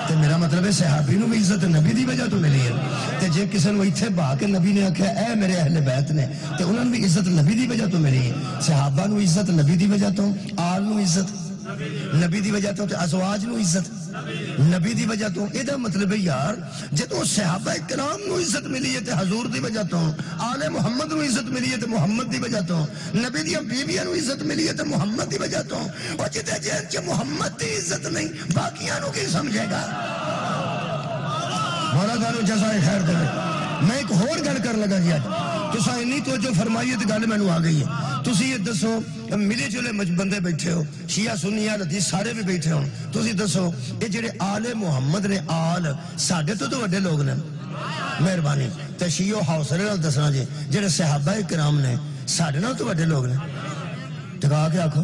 تے میرا مطلب ہے صحابی نو بھی عزت نبی دی وجہ تو ملی ہے۔ تے جے کسے نو ایتھے بہا کے نبی نے آکھیا اے میرے اہل بیت نے، تے انہاں نو بھی عزت نبی دی وجہ تو ملی ہے۔ صحابہ نو عزت نبی دی وجہ تو، آل نو عزت نبی دی وجہ تو، تے ازواج نو عزت نبی دی وجہ تو۔ اے دا مطلب ہے یار جدوں صحابہ کرام نو عزت ملی ہے تے حضور دی وجہ تو، آل محمد نو عزت ملی ہے تے محمد دی وجہ تو، نبی دی بیویاں نو عزت ملی ہے تے محمد دی وجہ تو۔ اور جتے جن چ محمد دی عزت نہیں، باقیاں نو کی سمجھے گا؟ مولا تعالی جزائے خیر دے۔ میں ایک اور گل کر لگا جی، اج تساں انی توجہ فرمائی ہے تے گل مینوں آ گئی ہے۔ تسی یہ دسو، ملے جلے بندے بیٹھے ہو، شیعہ سنی اہل حدیث سارے بھی بیٹھے ہو، تسی دسو یہ جڑے آل محمد نے، آل ساڈے تو وڈے لوگ نے، مہربانی تے شیعہ حوصلے نال دسنا جی، جڑے صحابہ کرام نے ساڈے نال تو وڈے لوگ نے، ٹکا کے آکھو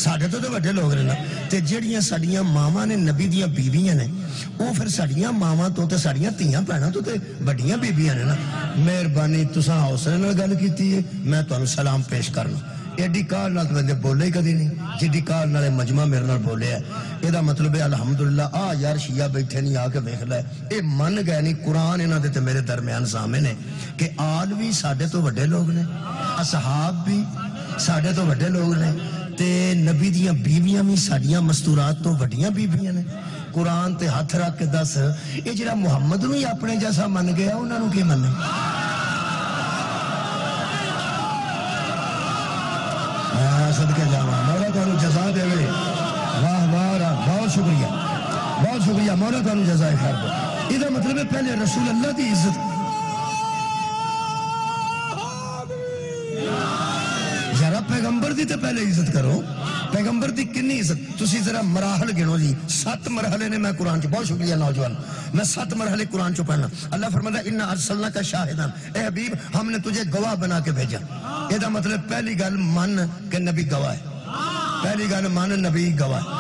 ساڈے تو وڈے لوگ نے نا۔ تے جڑیاں ساڈیاں ماواں نے نبی دیاں بیویاں نے، وہ پھر ساڈیاں ماواں تو تے ساڈیاں تیاں بھیناں تو تے بڑیاں بیبیاں نے نا۔ مہربانی تساں حوصلے نال گل کیتی ہے، میں تانوں سلام پیش کرنا۔ ایڈی کال نال بندے بولے ہی کدی نہیں جڈی کال نال مجمع میرے نال بولے ہے۔ یہ مطلب ہے الحمدللہ آ یار شیعہ بیٹھے نہیں، آ کے ویکھ لے، اے من گئے نہیں قرآن انہاں دے تے میرے درمیان ضامن ہے کہ آل بھی ساڈے تو وڈے لوگ نے، اصحاب بھی ساڈے تو وڈے لوگ نے، تے نبی دیاں بیویاں بھی ساڈیاں مستورات تو وڈیاں بیویاں نے۔ قرآن تے ہاتھ رکھ کے دس، یہ جڑا محمد نو ہی اپنے جیسا من گیا انہاں نو کی مننے؟ صدقے جاواں، مولا تانوں جزا دے۔ واہ واہ، بہت شکریہ، بہت شکریہ، مولا تانوں جزائے خیر دے۔ یہ مطلب ہے پہلے رسول اللہ دی عزت، ذرا پیغمبر دی تے پہلے عزت کرو۔ پیغمبر دی کنی عزت تسی ذرا مراحل گنو جی، 7 مرحلے نے میں قرآن چ۔ بہت شکریہ نوجوان، میں 7 مرحلے قرآن چ پڑھنا۔ اللہ فرماتا ہے انا ارسلناک شاہدا، اے حبیب ہم نے تجھے گواہ بنا کے بھیجا۔ یہ مطلب پہلی گل من کہ نبی گواہ ہے، پہلی گل من نبی گواہ ہے۔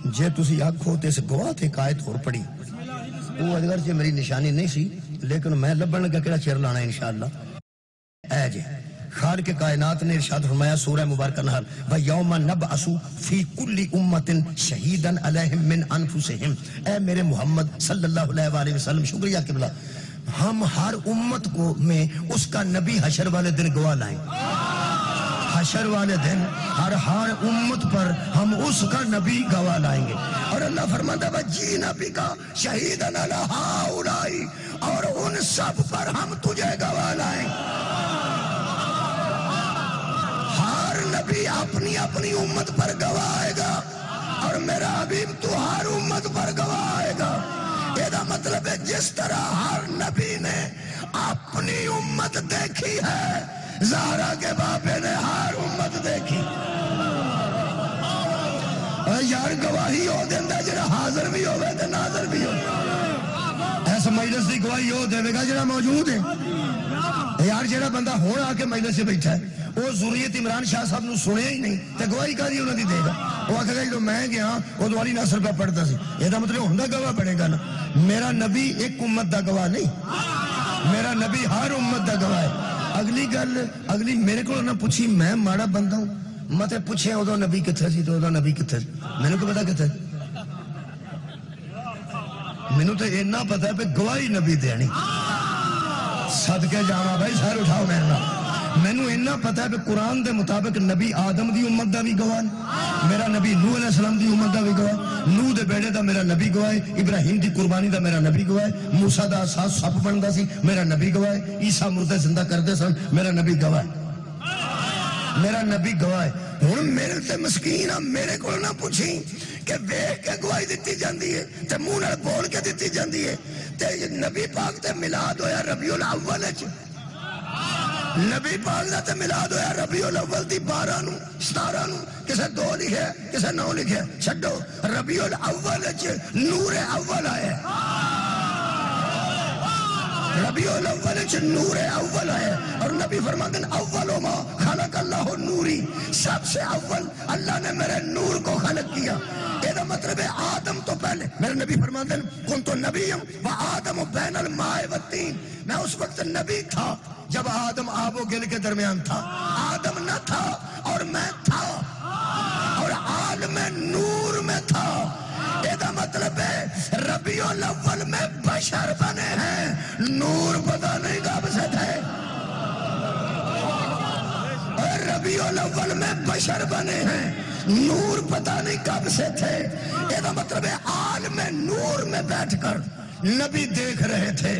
جے تسی آکھو تے اس گواہ تے آیت اور پڑھی وہ اگر جے میری نشانی نہیں سی لیکن میں لبن لگا کیڑا چیر لانا انشاءاللہ اے جے خالق کائنات نے ارشاد فرمایا سورہ مبارکہ نحل وَيَوْمَ نَبْعَثُ فِي كُلِّ أُمَّةٍ شَهِيدًا عَلَيْهِمْ مِنْ أَنفُسِهِمْ اے میرے محمد صلی اللہ علیہ وآلہ وسلم شکریہ قبلہ ہم ہر امت کو میں اس کا نبی حشر والے دن گواہ لائیں حشر والے دن ہر امت پر ہم اس کا نبی گواہ لائیں گے اور اللہ فرماتا ہے وَجِئْنَا بِكَ شَهِيدًا عَلَىٰ هَٰؤُلَاءِ اور ان سب پر ہم تجھے گواہ لائیں ہر نبی اپنی اپنی امت پر گواہ آئے گا اور میرا حبیب تو ہر امت پر گواہ آئے گا یہ مطلب ہے جس طرح ہر نبی نے اپنی امت دیکھی ہے زہرا کے باپے نے ہر امت دیکھی یار گواہی ہو دیندہ جڑا حاضر بھی ہو تے ناظر بھی ہو ایسا مجلس دی گواہی ہو دے گا جڑا موجود ہے یار جڑا بندہ ہون آ کے مجلس سے بیٹھا ہے وہ ذریت عمران شاہ صاحب نے سنیا ہی نہیں تے گواہی کا دی انہوں دی دے گا وہ آکھے گا جو میں گیا وہ دواری ناصر پہ پڑھتا سی یہ مطلب ہندہ گواہ بنے گا نا میرا نبی ایک امت دا گواہ نہیں میرا نبی ہر امت دا گواہ ہے اگلی میرے کو نہ پوچھی میں ماڑا بندہ ہوں متے پوچھیں ادو نبی کتھے سی تو ادو نبی کتھے سی میں نے کو پتا کتھے میں نے تو اینا پتا ہے پہ گواہی نبی دینی صدقے جاما بھائی سار اٹھاؤ میں نے اینا پتا ہے پہ قرآن دے مطابق نبی آدم دی امت دا بھی گواہ میرا نبی نوح علیہ السلام دی امت دا بھی گواہ نوح دے بیڑے دا میرا نبی گواہ ابراہیم دی قربانی دا میرا نبی گواہ موسیٰ دا ساتھ سپ بندا سی میرا نبی گواہ عیسیٰ مردے زندہ کردے سن میرا نبی گواہ میرا نبی گواہ ہن میرے تے مسکین میرے کو نہ پوچھی کہ ویکھ کے گواہی دیتی جاندی ہے تے منہ نال بول کے دیتی جاندی ہے تے نبی پاک تے میلاد ہویا ربیع الاول وچ نبی پاک دا تے میلاد ہویا ربیع الاول دی 12 نو 17 نو کسے 2 لکھے کسے 9 لکھے چھڈو ربیع الاول وچ نور اول آئے ربیع الاول وچ نور اول آئے اور نبی فرماتے ہیں اول ما خلق اللہ نوری سب سے اول اللہ نے میرے نور کو خلق کیا یہ مطلب ہے آدم تو پہلے میرے نبی فرماتے ہیں کنتو نبیم و آدم بین الماء والتین میں اس وقت نبی تھا جب آدم آب و گل کے درمیان تھا آدم نہ تھا اور میں تھا اور عالم نور میں تھا یہ مطلب ہے ربیع الاول میں بشر بنے ہیں نور پتہ نہیں کب سے تھے ربیع الاول میں بشر بنے ہیں نور پتہ نہیں کب سے تھے یہ مطلب ہے عالم نور میں بیٹھ کر نبی دیکھ رہے تھے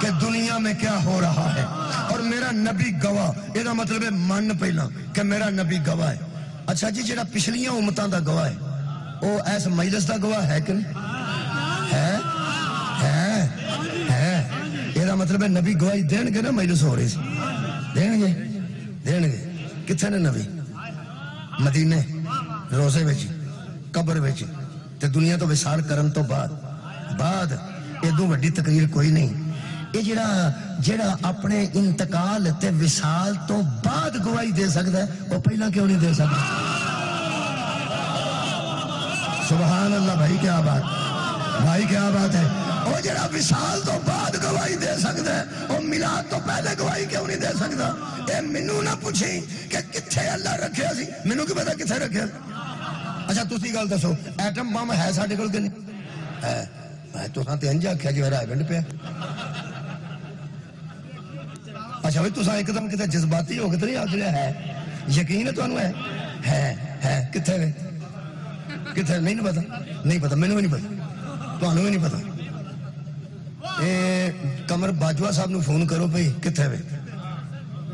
کہ دنیا میں کیا ہو رہا ہے اور میرا نبی گواہ یہ مطلب ہے من پہلا کہ میرا نبی گواہ ہے اچھا جی جڑا پچھلیاں امتاں دا گواہ ہے وہ ایسا مجلس دا گواہ ہے کہ نہیں ہے یہ مطلب ہے نبی گواہی دین گے نا مجلس ہو رہی سی دین گے کتھے نے نبی مدینے روزے وچ قبر وچ تے دنیا تو وصال کرن تو بعد ادو وڈی تقریر کوئی نہیں یہ جڑا اپنے انتقال تے وصال تو بعد گواہی دے سکتا ہے وہ پہلا کیوں نہیں دے سکتا سبحان اللہ بھائی کیا بات ہے وہ جڑا وصال تو بعد گواہی دے سکتا ہے وہ میلاد تو پہلے گواہی کیوں نہیں دے سکتا اے منو نہ پوچھیں کہ کتھے اللہ رکھیا سی منو کی پتا کتھے رکھیا اچھا تسی گل دسو ایٹم بم ہے ساڈے کول کہ نہیں ہے میں تو تے انج آکھیا جی میرا ایونٹ پیا اچھا بھائی تساں ایک دم کتے جذباتی ہو کے تے نہیں آکھ رہے ہے یقین ہے تانوں ہے کتھے وے کتھے نہیں پتا مینوں بھی نہیں پتا تانوں بھی نہیں پتا اے قمر باجوہ صاحب نو فون کرو بھئی کتھے وے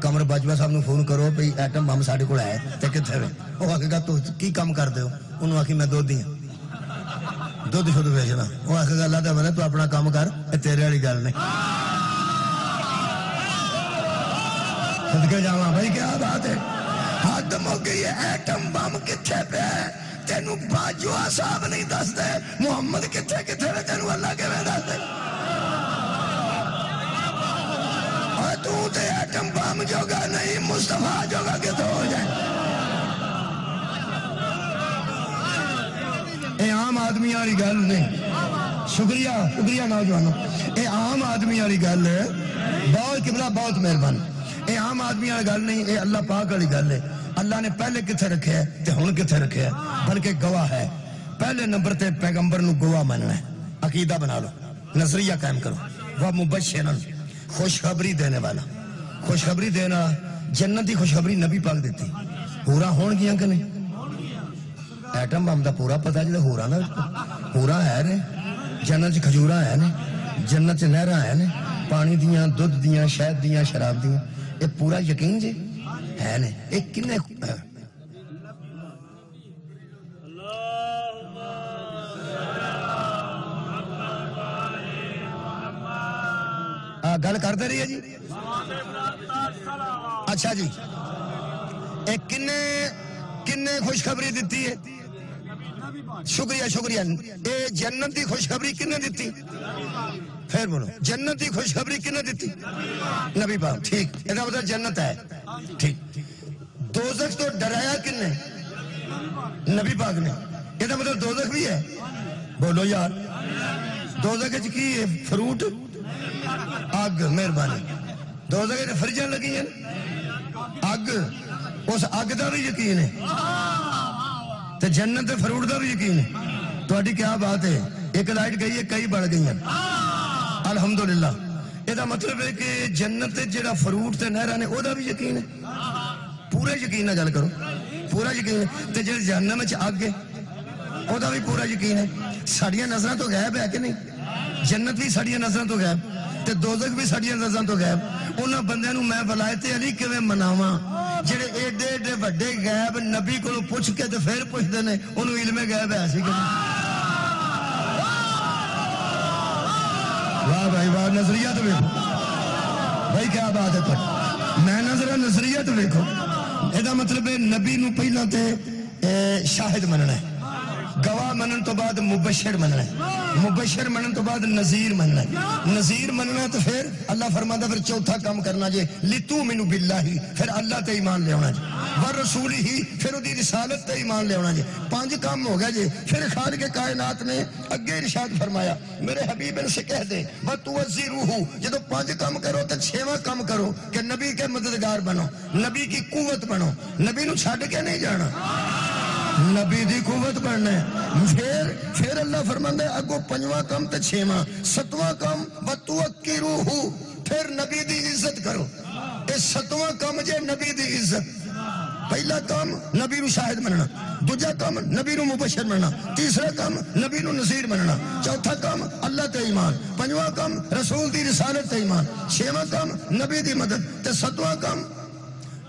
قمر باجوہ صاحب نو فون کرو بھئی ایٹم بم ساڈے کول ہے تے کتھے وے وہ آکھے گا تو کی کام کردے ہو انہوں آکھی میں دودھ شدھ بیچنا وہ آکھے گا اللہ تے بندے تو اپنا کام کر اے تیرے والی گل نہیں صدقے جاواں بھائی کیا بات ہے حد مک گئی ہے ایٹم بم کتھے پہ ہے تینوں باجوہ صاحب نہیں دس دے محمد کتھے وے تینوں اللہ کے میں دس دے اور تو تے ایٹم بم جوگا نہیں مصطفیٰ جوگا کتھے ہو جائے اے عام آدمی والی گل نہیں. شکریہ شکریہ نوجوانوں. یہ عام آدمی والی گل ہے. بہت قبلہ بہت مہربان. یہ عام آدمی والی گل نہیں, یہ اللہ پاک والی گل ہے. اللہ نے پہلے کتنے رکھے ہے تے ہن کتنے رکھے ہے, بلکہ گواہ ہے. پہلے نمبر تے پیغمبر نو گواہ مننا ہے. عقیدہ بنا لو, نظریہ قائم کرو. وہ مبشرن, خوشخبری دینے والا. خوشخبری دینا, جنت کی خوشخبری نبی پاک دیتی. پورا ہون گیا کہ نہیں؟ ایٹم بم دا پورا پتا جی ہورا نا پورا ہے نے. جنت کھجورا ہے نے, جنت نہراں ہے نے, پانی دیاں, دودھ دیاں, شہد دیاں, شراب دیاں. یہ پورا یقین جی ہے نے. ایک کنے گل کرتے رہی ہے جی. اچھا جی, ایک کنے خوشخبری دیتی ہے؟ شکریہ شکریہ. اے جنت کی خوشخبری کنے دیتی؟ پھر بولو, جنت کی خوشخبری کنے دیتی؟ نبی پاک. ٹھیک, یہ مطلب جنت ہے. ٹھیک. دوزخ تو ڈرایا کنے؟ نبی پاک نے. یہ مطلب دوزخ بھی ہے. بولو یار, دوزخ کی ہے فروٹ اگ. مہربانی. دوزخ فرجاں لگی ہیں اگ, اس اگ دا بھی یقین ہے تے جنت تے فروٹ دا بھی یقین ہے. تہاڈی کیا بات ہے. ایک لائٹ گئی ہے, کئی بڑھ گئی ہیں. الحمدللہ. یہ مطلب ہے کہ جنت تے جڑا فروٹ تے نہراں نے او دا بھی یقین ہے. پورا یقین نہ گل کرو, پورا یقین ہے. تے جڑے جہنم وچ اگ ہے او دا بھی پورا یقین ہے. ساڈیاں نظراں تو غائب ہے کہ نہیں؟ جنت بھی ساڈیاں نظراں تو غائب تے دوزخ بھی ساڈیاں نظراں تو غائب. انہاں بندیاں نو میں ولایت علی کیویں مناواں جڑے ایڈے ایڈے وڈے غائب نبی کولوں پوچھ کے تے پھر پوچھدے نے انہوں علم غائب ہے سی کہ واہ بھائی واہ. نظریہ تو ویکھو بھائی, کیا بات ہے تھوڑی. میں نظریہ تو ویکھو. یہ مطلب ہے نبی نو پہلا تے شاہد مننا ہے, گواہ منن تو بعد مبشر مننا ہے, مبشر منن تو بعد نذیر مننا ہے, نذیر مننا تو پھر اللہ فرماتا پھر چوتھا کام کرنا جے لتؤمنوا باللہ, پھر اللہ تے ایمان لے آنا جے, ورسولہ, پھر دی رسالت تے ایمان لے آنا جے. 5 کام ہو گیا جے. پھر خالق کائنات نے اگے ارشاد فرمایا میرے حبیب ان سے کہہ دے وتوزروہ, جدو 5 کام کرو تو 6واں کام کرو کہ نبی کے مددگار بنو, نبی کی قوت بنو. نبی نو چھڈ کے نہیں جانا, نبی دی قوت بننا ہے. پھر اللہ فرماندا ہے اگو 5واں کام تے 6واں 7واں کام وتوکروہ, پھر نبی دی عزت کرو. اے 7واں کام جے نبی دی عزت. پہلا کام نبی نو شاہد مننا, دوجا کام نبی نو مبشر مننا, تیسرا کام نبی نو نذیر مننا, چوتھا کام اللہ تے ایمان, 5واں کام رسول دی رسالت تے ایمان, 6واں کام نبی دی مدد تے 7واں کام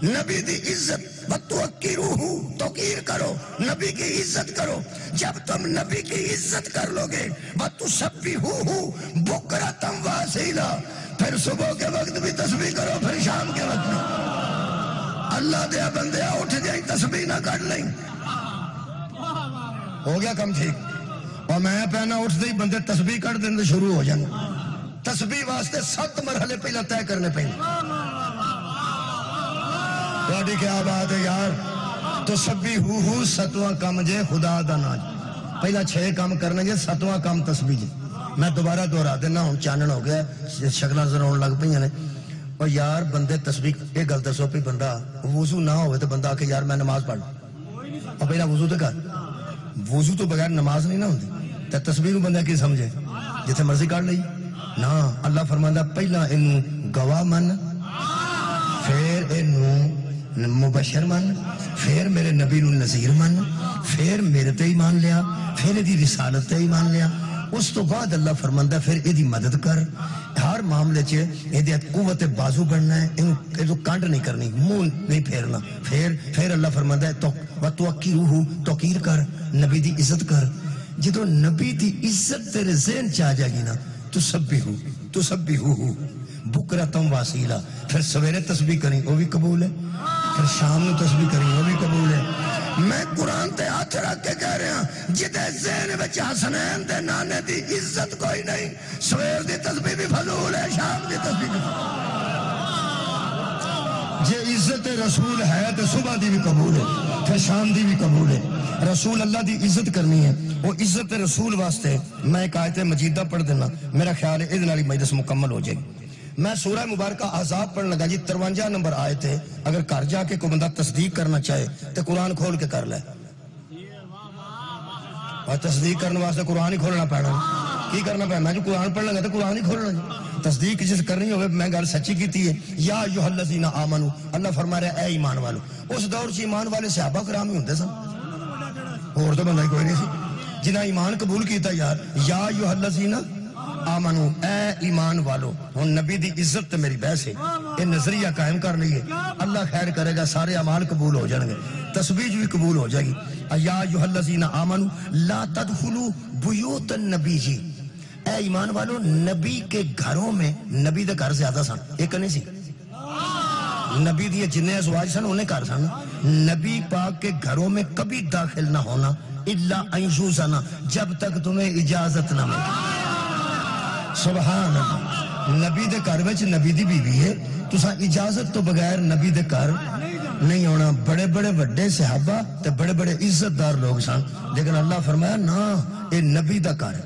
نبی دی عزت. وتوکروہ, توقیر کرو, نبی کی عزت کرو. جب تم نبی کی عزت کر لو گے وتسبحوہ بکرۃ واصیلا, پھر صبح کے وقت بھی تسبیح کرو, پھر شام کے وقت بھی. اللہ دیا بندیا اٹھ جائیں تسبیح نہ کر لیں. ہو گیا کم ٹھیک. اور میں پہنا اٹھتے ہی بندے تسبیح کر دیں شروع ہو جائیں. تسبیح واسطے 7 مرحلے پہلا طے کرنے پہ. تھوڑی کیا بات ہے یار. تو سبحوہ 7واں کام جے خدا دا نام. پہلا 6 کام کرنا جے, 7واں کام تسبیح جے. میں دوبارہ دوہرا دینا, ہوں چانن ہو گیا, شکلاں ضرور لگ پئی نے. اور یار بندے تسبیح, ایک گل دسو بھی بندہ وضو نہ ہوئے تو بندہ آکھے یار میں نماز پڑھ, اور پہلا وضو تو کر. وضو تو بغیر نماز نہیں نہ ہوتی. تے تسبیح نو بندہ کی سمجھے جتھے مرضی کر لئی نا. اللہ فرماندا پہلا اینوں گواہ من, پھر اینوں مبشر من, پھر میرے نبی نو نذیر من, پھر میرے تے ایمان لیا, پھر دی رسالت تے ایمان لیا. اس تو بعد اللہ فرماندا پھر ایدی مدد کر. ہر معاملے چ ایدی قوت بازو بننا ہے, اینو کانڈ نہیں کرنی, منہ نہیں پھیرنا. پھر اللہ فرماندا ہے تو وتوکروہ, توقیر کر, نبی دی عزت کر. جدو نبی دی عزت تیرے ذہن چ آ جائے گی نا تسبحوہ بکرۃ واصیلا, پھر سویرے تسبیح کریں وہ بھی قبول ہے, پھر شام نو تسبیح کریں وہ بھی قبول ہے. میں قرآن تے ہاتھ رکھ کے کہہ رہا جدے ذہن وچ حسنین دے نانے دی عزت کوئی نہیں, سویر دی تسبیح بھی فضول ہے, شام دی تسبیح بھی. جے عزت رسول ہے تو صبح دی بھی قبول ہے پھر شام دی بھی قبول ہے رسول اللہ دی عزت کرنی ہے وہ عزت رسول واسطے میں ایک آیت مجیدہ پڑھ دینا میرا خیال ہے ادھر والی مجلس مکمل ہو جائے گی میں سورہ مبارکہ احزاب پڑھنے لگا جی 53 نمبر آیت ہے اگر گھر جا کے کوئی بندہ تصدیق کرنا چاہے تو قرآن کھول کے کر لے اور تصدیق کرنے واسطے قرآن ہی کھولنا پڑنا کی کرنا پڑنا جو قرآن پڑھنا گا تو قرآن ہی کھولنا جی تصدیق جس کرنی ہوئے میں گل سچی کیتی ہے یا ایھا الذین آمنو اللہ فرما رہا ہے اے ایمان والو اس دور سے ایمان والے صحابہ کرام ہی ہوندے سن اور تو بندہ کوئی نہیں سی جنہاں ایمان قبول کیتا یار یا ایھا الذین آمنو اے ایمان والو ہن نبی دی عزت تے میری بحث ہے یہ نظریہ قائم کر لئیے اللہ خیر کرے گا سارے اعمال قبول ہو جائیں گے تسبیح بھی قبول ہو جائے گی یا ایھا الذین آمنو لا تدخلوا بیوت النبی جی اے ایمان والو نبی کے گھروں میں نبی دے گھر زیادہ سن ایک نہیں سی نبی دیئے جنہیں ازواج سن انہیں گھر سن نبی پاک کے گھروں میں کبھی داخل نہ ہونا الا ان یوزنا جب تک تمہیں اجازت نہ ملے سبحان اللہ نبی دے گھر وچ نبی دی بیوی ہے تساں اجازت تو بغیر نبی دے گھر نہیں ہونا بڑے بڑے وڈے صحابہ تے بڑے بڑے عزت دار لوگ سن لیکن اللہ فرمایا نا اے نبی دا گھر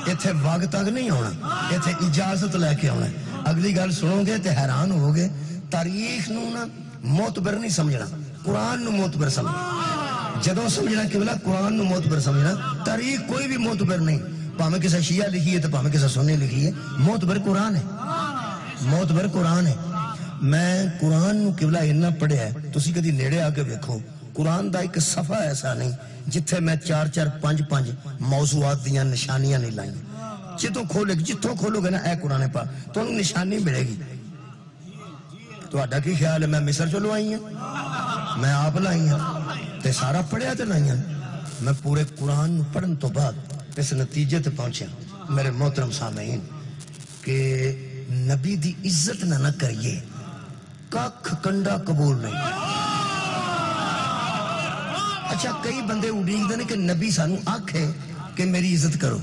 ایتھے وقت تک نہیں ہونا ایتھے اجازت لے کے ہونا اگلی گل سنو گے تے حیران ہو گے تاریخ نو نا معتبر نہیں سمجھنا قرآن نو معتبر سمجھنا جدوں سمجھنا کہ بلا قرآن نو معتبر سمجھنا تاریخ کوئی بھی معتبر نہیں پاہمیں کسے شیعہ لکھی ہے تو پاہمیں کسے سنی لکھی ہے معتبر قرآن ہے معتبر قرآن ہے میں قرآن نو قبلہ انہا پڑھے ہے تسی کدی نیڑے آکے ویکھو قرآن دا ایک صفحہ ایسا نہیں جتھے میں 4-4-5-5 موضوعات دیاں نشانیاں نہیں لائیں جتوں کھولو گے نا اے قرآن پاک تو انہوں نشانی ملے گی تو اڈا کی خیال ہے میں مصر چلو آئی ہیں میں آپ لائی ہیں تے سارا پڑھیا تے لائی ہیں میں پورے قرآن پڑھن تو بعد اس نتیجے تے پہنچے میرے محترم سامعین کہ نبی دی عزت نہ کریے کاکھ کنڈا قبول نہیں اچھا کئی بندے اڑیک دے نے کہ نبی سانو آکھے کہ میری عزت کرو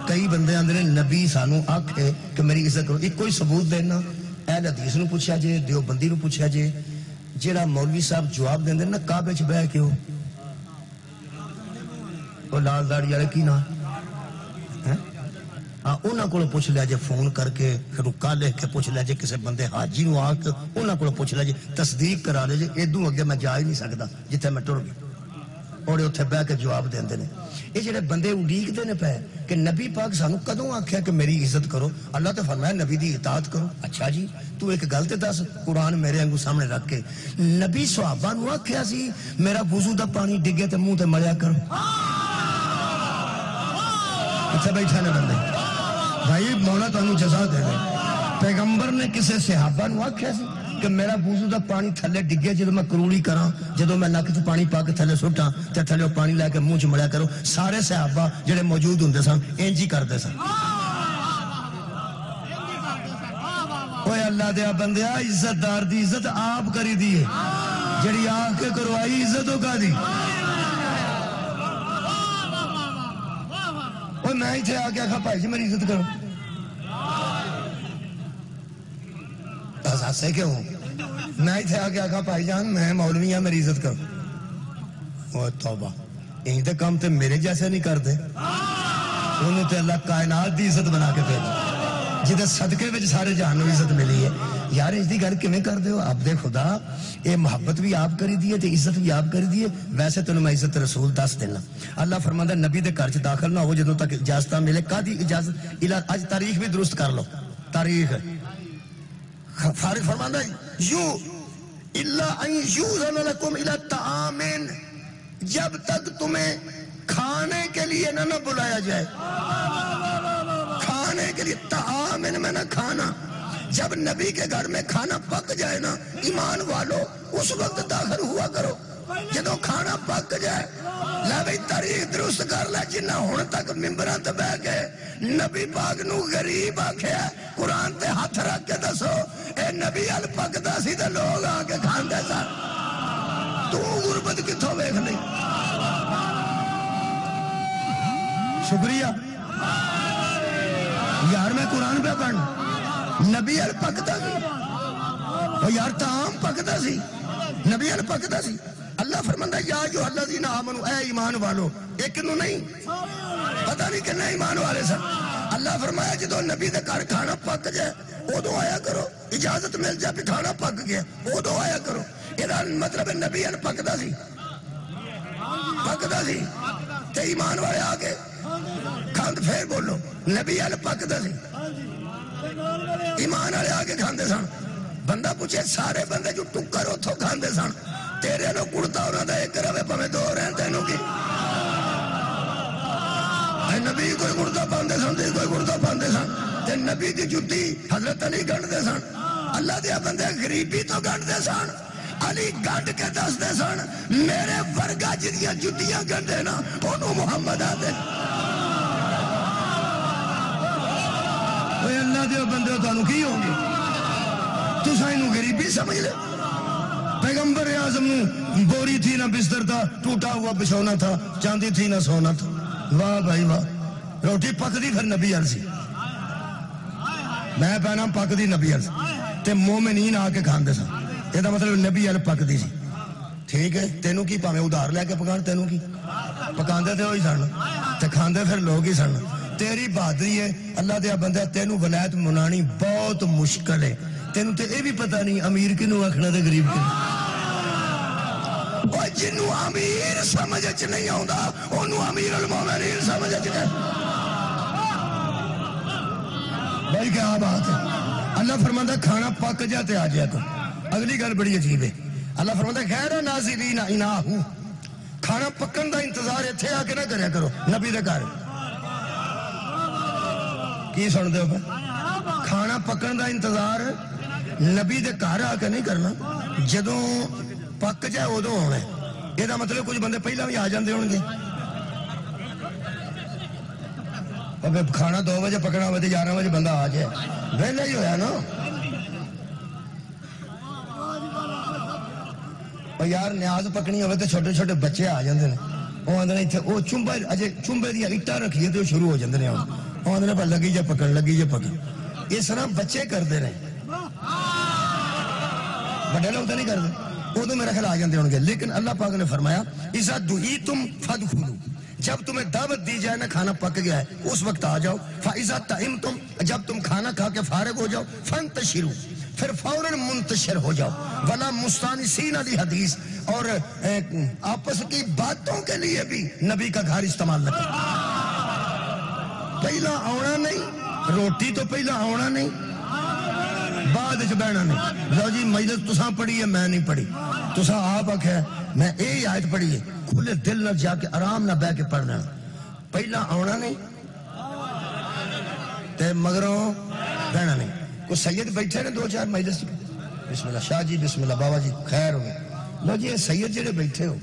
کئی بندے آندے نے نبی سانو آکھے کہ میری عزت کرو ایک کوئی ثبوت دینا اہل حدیث نو پوچھا جے دیوبندی نو پوچھا جے جیڑا مولوی صاحب جواب دیندے نا کعبے وچ بیٹھ کے او لال داڑھی والے کی نا انہاں کو پوچھ لیا جے فون کر کے رکا لے کے پوچھ لیا جے کسے بندے حاجی نو آ کے انہاں کو پوچھ لیا جے تصدیق کرا لے جے ادوں اگے میں جا ہی نہیں سکدا جتھے میں ٹر گیا اور اتھے بہ کے جواب دیندے نے یہ جڑے بندے اڈیک دے نے پے کہ نبی پاک سانو کدوں آکھیا کہ میری عزت کرو اللہ تے فرمایا نبی دی اطاعت کرو اچھا جی تو ایک گل تے دس قرآن میرے انگو سامنے رکھ کے نبی صحابہ نو آکھیا سی میرا وضو دا پانی ڈگے تے منہ تے ملیا کرو اتھے بیٹھا نے بندے بھائی مولا تو انہوں جزا دے دے پیغمبر نے کسے صحابہ نو آکھیا سی کہ میرا وضو دا پانی تھلے ڈگے جدو میں کروڑی کراں جدو میں نک چ پانی پا کے تھلے سٹاں تے تھلے پانی لے کے منہ چ مڑیا کرو سارے صحابہ جڑے موجود ہوندے سن انج ہی کردے سن اوے اللہ دے بندیا عزت دار دی عزت آپ کری دی ہے جڑی آ کے کروائی عزت ہو کا دی اوے میں ایتھے آ کے آکھا بھائی جی میری عزت کرو سے کیوں میں تھے آگے آگا بھائی جان میں مولوی ہاں میری عزت کرو اوہ توبہ یہیں تے کام تے میرے جیسے نہیں کر دے انہوں تے اللہ کائنات دی عزت بنا کے پھیل جدے صدقے وچ سارے جہان نو عزت ملی ہے یار اس دی گل کیویں کر دے ہو آپ دے خدا اے محبت بھی آپ کری دی ہے تے عزت بھی آپ کری دی ہے ویسے تینوں میں عزت رسول دس دینا اللہ فرماندا نبی دے گھر چ داخل نہ ہو جدوں تک اجازت ملے کادی اجازت اج تاریخ بھی درست کر لو تاریخ فارغ فرماندہ یو اللہ ان یوزن لکم الى الطعام جب تک تمہیں کھانے کے لیے نہ بلایا جائے کھانے کے لیے طعام میں نہ کھانا جب نبی کے گھر میں کھانا پک جائے نا ایمان والو اس وقت داخل ہوا کرو جدو کھانا پک جائے لے بھئی تاریخ درست کر لے جنہ ہون تک ممبران تے بہ گئے نبی پاک نو غریب آکھیا قرآن تے ہاتھ رکھ کے دسو اے نبی ال پکدا سی تے لوگ آ کے کھاندے سن تو غربت کتھوں ویکھ لئی شکریہ یار میں قرآن پہ پڑھنا نبی ال پکدا سی او یار طعام پکدا سی نبی پکدا سی اللہ فرماندا یا جو الذین آمنو اے ایمان والو ایک نو نہیں پتہ نہیں کنے ایمان والے سن اللہ فرمایا جدو نبی دے گھر کھانا پک جائے ادو آیا کرو اجازت مل جائے بھی کھانا پک گیا ادو آیا کرو یہ مطلب نبی پکدا سی تے ایمان والے آ کے کھاند پھر بولو نبی پکدا سی ایمان والے آ کے کھاندے سن بندہ پوچھے سارے بندے جو ٹکر اتوں کھاندے سن تیرے نو کڑتا انہوں دا ایک رہے پمیں دو رہن تینوں کی نبی کوئی کڑتا پاندے سن کوئی کڑتا پاندے سن تے نبی دی جتی حضرت علی گنڈ دے سن اللہ دیا بندے غریبی تو گنڈ دے سن علی گنڈ کے دس دے سن میرے ورگا جدیاں جتیاں گنڈے نا انہوں محمد آدھے کوئی اللہ دیا بندے تو انہوں کی ہوں گی تو سائنوں غریبی سمجھ لے پیغمبر اعظم بوری تھی نہ بستر تھا ٹوٹا ہوا بچھونا تھا چاندی تھی نہ سونا تھا واہ بھائی واہ روٹی پک دی پھر نبی عرضی میں پہنا پک دی نبی عرض تے مومنین آ کے کھاندے سا یہ دا مطلب نبی عرض پک دی سی ٹھیک ہے تینوں کی پاہمیں ادھار لے کے پکان تینوں کی پکاندے تھے ہوئی سن تے کھاندے پھر لوگ ہی سن تیری بہادری ہے اللہ دیا بندہ تینوں ولایت منانی بہت مشکل ہے تینوں تے اے بھی پتہ نہیں امیر کنوں آکھنا تے غریب کنوں اور جنوں امیر سمجھ نہیں آؤں دا انہوں امیر المومنین سمجھ نہیں بھائی کیا بات ہے اللہ فرماتا کھانا پک جاتے آ جائے تو اگلی گل بڑی عجیب ہے اللہ فرماتا غیر ناظرین اناہو کھانا پکن دا انتظار اتھے آ کے نہ کریا کرو نبی دے گھر کی سن دے ہو کھانا پکن دا انتظار نبی دے گھر آ کے نہیں کرنا جدوں پک جائے ادو ہونا ہے یہ مطلب کچھ بندے پہلا بھی آ جاندے ہوں گے کھانا 2 بجے پکنا ہوئے 11 بجے بندہ آ جائے ویلے ہی ہویا نا اور یار نیاز پکنی ہوئے تو چھوٹے چھوٹے بچے آ جاندے ہیں وہ آندھنے اتھے وہ چنبے دیا اٹا رکھیے تو شروع ہو جاندے ہیں وہ آندھنے پر لگی جے پکڑ اس طرح بچے کر دے رہے بڑے لوگ تو نہیں کر دے وہ تو میرا خیال آ جاندے ہوں گے لیکن اللہ پاک نے فرمایا اذا دعیتم فادخلوا جب تمہیں دعوت دی جائے نا کھانا پک گیا ہے اس وقت آ جاؤ فاذا طعمتم جب تم کھانا کھا کے فارغ ہو جاؤ فانتشروا پھر فوراً منتشر ہو جاؤ ولا مستانسین لحدیث اور آپس کی باتوں کے لیے بھی نبی کا گھر استعمال نہ کرو پہلا آنا نہیں روٹی تو پہلا آنا نہیں بعد اچھ بہنا نہیں لو جی مجلس تساں پڑھی ہے میں نہیں پڑھی تساں آپ آکھے میں اے آیت پڑھی ہے کھلے دل نہ جا کے آرام نہ بہ کے پڑھنا پہلا آنا نہیں تے مگروں بہنا نہیں کوئی سید بیٹھے نے 2-4 مجلس بسم اللہ شاہ جی بسم اللہ بابا جی خیر ہوئے لو جی سید جڑے بیٹھے ہو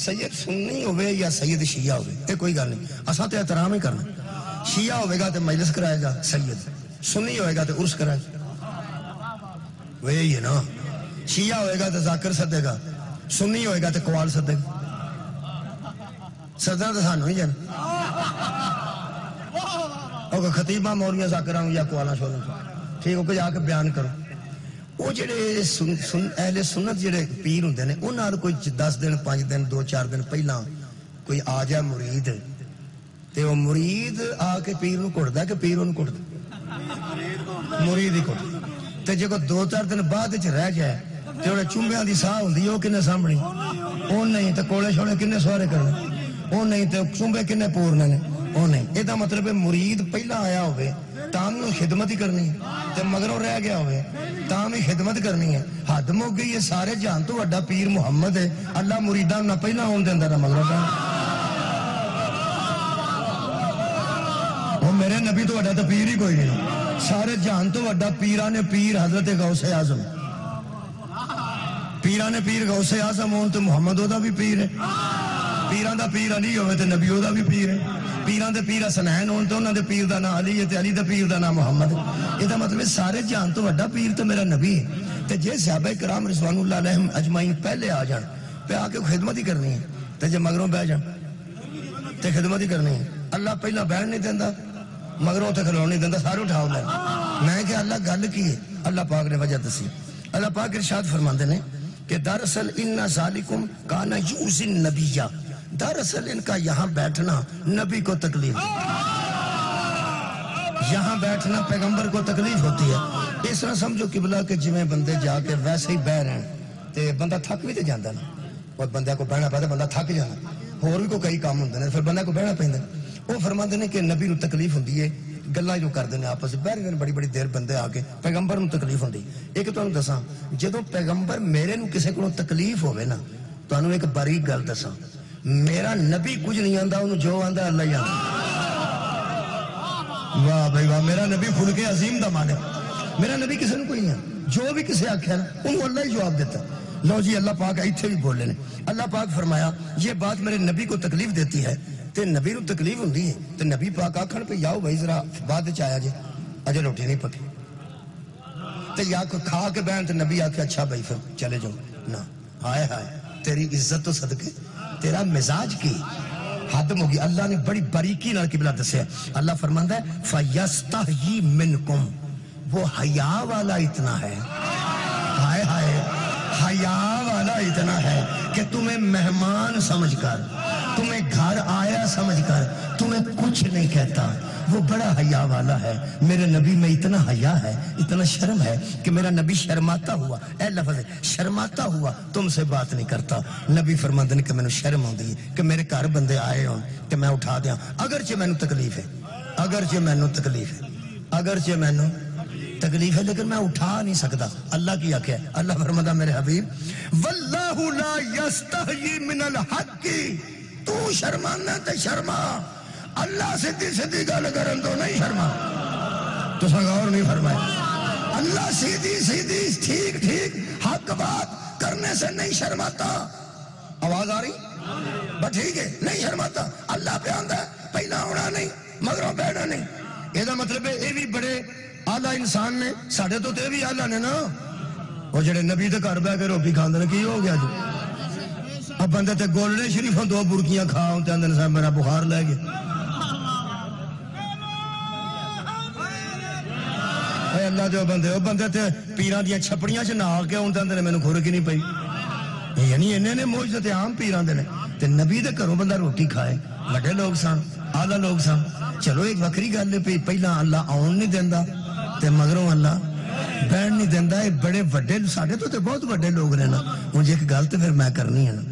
سید سنی ہوئے یا سید شیعہ ہوئے یہ کوئی گل نہیں اساں تے احترام ہی کرنا شیعہ ہوئے گا تے مجلس کرائے گا سید سنی ہوئے گا تے عرس کرائے گا وہی ہے نا شیعہ ہوئے گا تو ذاکر سدے گا سنی ہوئے گا تو قوال سدے گا سدنا تو سانو ہی جانا اور خطیبہ موریاں ذاکران یا قوالاں شولاں ٹھیک ہو کے جا کے بیان کرو وہ جڑے اہل سنت جڑے پیر ہوندے نے انہاں کوئی 10 دن 5 دن 2-4 دن پہلا کوئی آ جائے مرید تے وہ مرید آ کے پیر نو کٹدا کہ پیر نو کٹدا مرید ہی کٹدا تے جے کو 2-4 دن بعد وچ رہ جائے تے وہ چنبیاں دی ساہ ہوندی او کنے سامنے او نہیں تے کولے چھوڑے کنے سوارے کرنے او نہیں تے چنبے کنے پورنے نے او نہیں اے دا مطلب ہے مرید پہلا آیا ہوئے تاں بھی خدمت ہی کرنی ہے تے مگروں رہ گیا ہوئے تاں بھی خدمت کرنی ہے حد مک گئی ہے سارے جان تو وڈا پیر محمد ہے اللہ مریداں نہ پہلا ہون دیندا نہ مگروں دا او میرے نبی تو وڈا تے پیر ہی کوئی نہیں سارے جان تو وڈا پیران پیر حضرت غوث اعظم پیران پیر غوث اعظم ہون تو محمد او دا بھی پیر ہے پیران دا پیر علی ہوئے تے نبی او دا بھی پیر ہے پیران دے پیر حسنین ہون تو انہاں دے پیر دا نام علی ہے تے علی دا پیر دا نام محمد ہے یہ دا مطلب سارے جان تو وڈا پیر تو میرا نبی ہے تے جے صحابہ کرام رضوان اللہ علیہم اجمعین پہلے آ جان پہ آ کے خدمت ہی کرنی ہے تے جے مگروں بہ جان تے خدمت ہی کرنی ہے اللہ پہلا بیٹھ نہیں دیندا مگروں تے کھلون نہیں دیندا سارے اٹھاؤ لے میں کہ اللہ گل کی ہے اللہ پاک نے وجہ دسی اللہ پاک ارشاد فرماتے ہیں کہ دراصل ان ذالکم کان یؤذی النبی، دراصل ان کا یہاں بیٹھنا نبی کو تکلیف، یہاں بیٹھنا پیغمبر کو تکلیف ہوتی ہے۔ اس طرح سمجھو قبلہ کہ جویں بندے جا کے ویسے ہی بہ رہے ہیں تے بندہ تھک بھی تے جاندا نا، اور بندے کو بہنا پہ بندہ تھک جانا، اور بھی کوئی کئی کام ہوندے نے، پھر بندے کو بہنا پیندا۔ وہ فرماندے نے کہ نبی نو تکلیف ہوندی ہے، گلاں جو کردے نے آپس بہ رہے بڑی بڑی دیر بندے آ کے، پیغمبر نو تکلیف ہوندی۔ ایک تانوں دساں، جدوں پیغمبر میرے نو کسے کولوں تکلیف ہوے نا، تانوں ایک باریک گل دساں، میرا نبی کچھ نہیں آندا، اونوں جو آندا اللہ ہی آندا۔ واہ بھائی واہ، میرا نبی خود کے عظیم دا مالک، میرا نبی کسی نے کوئی نہیں ہے، جو بھی کسی آکھیا نا انہوں اللہ ہی جواب دیتا ہے۔ لو جی اللہ پاک ایتھے بھی بولے نے، اللہ پاک فرمایا یہ بات میرے نبی کو تکلیف دیتی ہے، تے نبی نو تکلیف ہوندی ہے تے نبی پاک آکھن پہ یاؤ بھائی ذرا بعد وچ آیا جی، اجے روٹی نہیں پکی، تے یا کوئی کھا کے بہن تے نبی آکھے اچھا بھائی پھر چلے جاؤ نا، ہائے ہائے تیری عزت تو صدقے، تیرا مزاج کی حد ہوگی۔ اللہ نے بڑی باریکی نال قبلہ دسیا، اللہ فرماندا ہے فَيَسْتَحْيِي مِنْكُمْ، وہ حیا والا اتنا ہے، ہائے ہائے حیا والا اتنا ہے کہ تمہیں مہمان سمجھ کر، تمہیں گھر آیا سمجھ کر تمہیں کچھ نہیں کہتا، وہ بڑا حیا والا ہے۔ میرے نبی میں اتنا حیا ہے، اتنا شرم ہے کہ میرا نبی شرماتا ہوا، اے لفظ ہے شرماتا ہوا تم سے بات نہیں کرتا۔ نبی فرماتے ہیں کہ میں نے شرم ہوندی ہے کہ میرے گھر بندے آئے ہوں کہ میں اٹھا دیاں، اگرچہ میں نے تکلیف ہے، اگرچہ میں نے تکلیف ہے، اگرچہ میں نے تکلیف ہے، لیکن میں اٹھا نہیں سکتا۔ اللہ کی آنکھیں، اللہ فرماتا میرے حبیب واللہ لا یستحیی من الحق، تو شرمانا تے شرما، اللہ سیدھی سیدھی گل کرن تو نہیں شرما۔ تو غور نہیں فرمائے، اللہ سیدھی سیدھی ٹھیک ٹھیک حق بات کرنے سے نہیں شرماتا۔ آواز آ رہی؟ بس ٹھیک ہے، نہیں شرماتا۔ اللہ پہ آندا ہے پہلا ہونا نہیں مگروں بیٹھنا نہیں، یہ مطلب ہے یہ بھی بڑے آلہ انسان نے، ساڑھے تو تے بھی آلہ نے نا، وہ جڑے نبی دے گھر بیٹھ کے روٹی کھاندے نے، کی ہو گیا جو اب بندے تے گولڑے شریفوں دو برکیاں کھاؤں تے اندر صاحب میرا بخار لے گیا۔ اے اللہ دے وہ بندے تے پیراں دیاں چھپڑیاں چ نہا کے اون تے اندر مینوں کھرک ہی نہیں پئی، یعنی انہیں نے معجزت عام پیراں دے نے، تے نبی دے گھروں بندہ روٹی کھائے، بڑے لوگ سن، آلہ لوگ سن، چلو ایک وکری گل ہے پئی، پہلا اللہ آن نہیں دیندا تے مگروں اللہ بہن نہیں دیندا، اے بڑے وڈے ساڈے تو تے بہت وڈے لوگ نے نا۔ ہن ایک گل تے پھر میں کرنی ہے نا،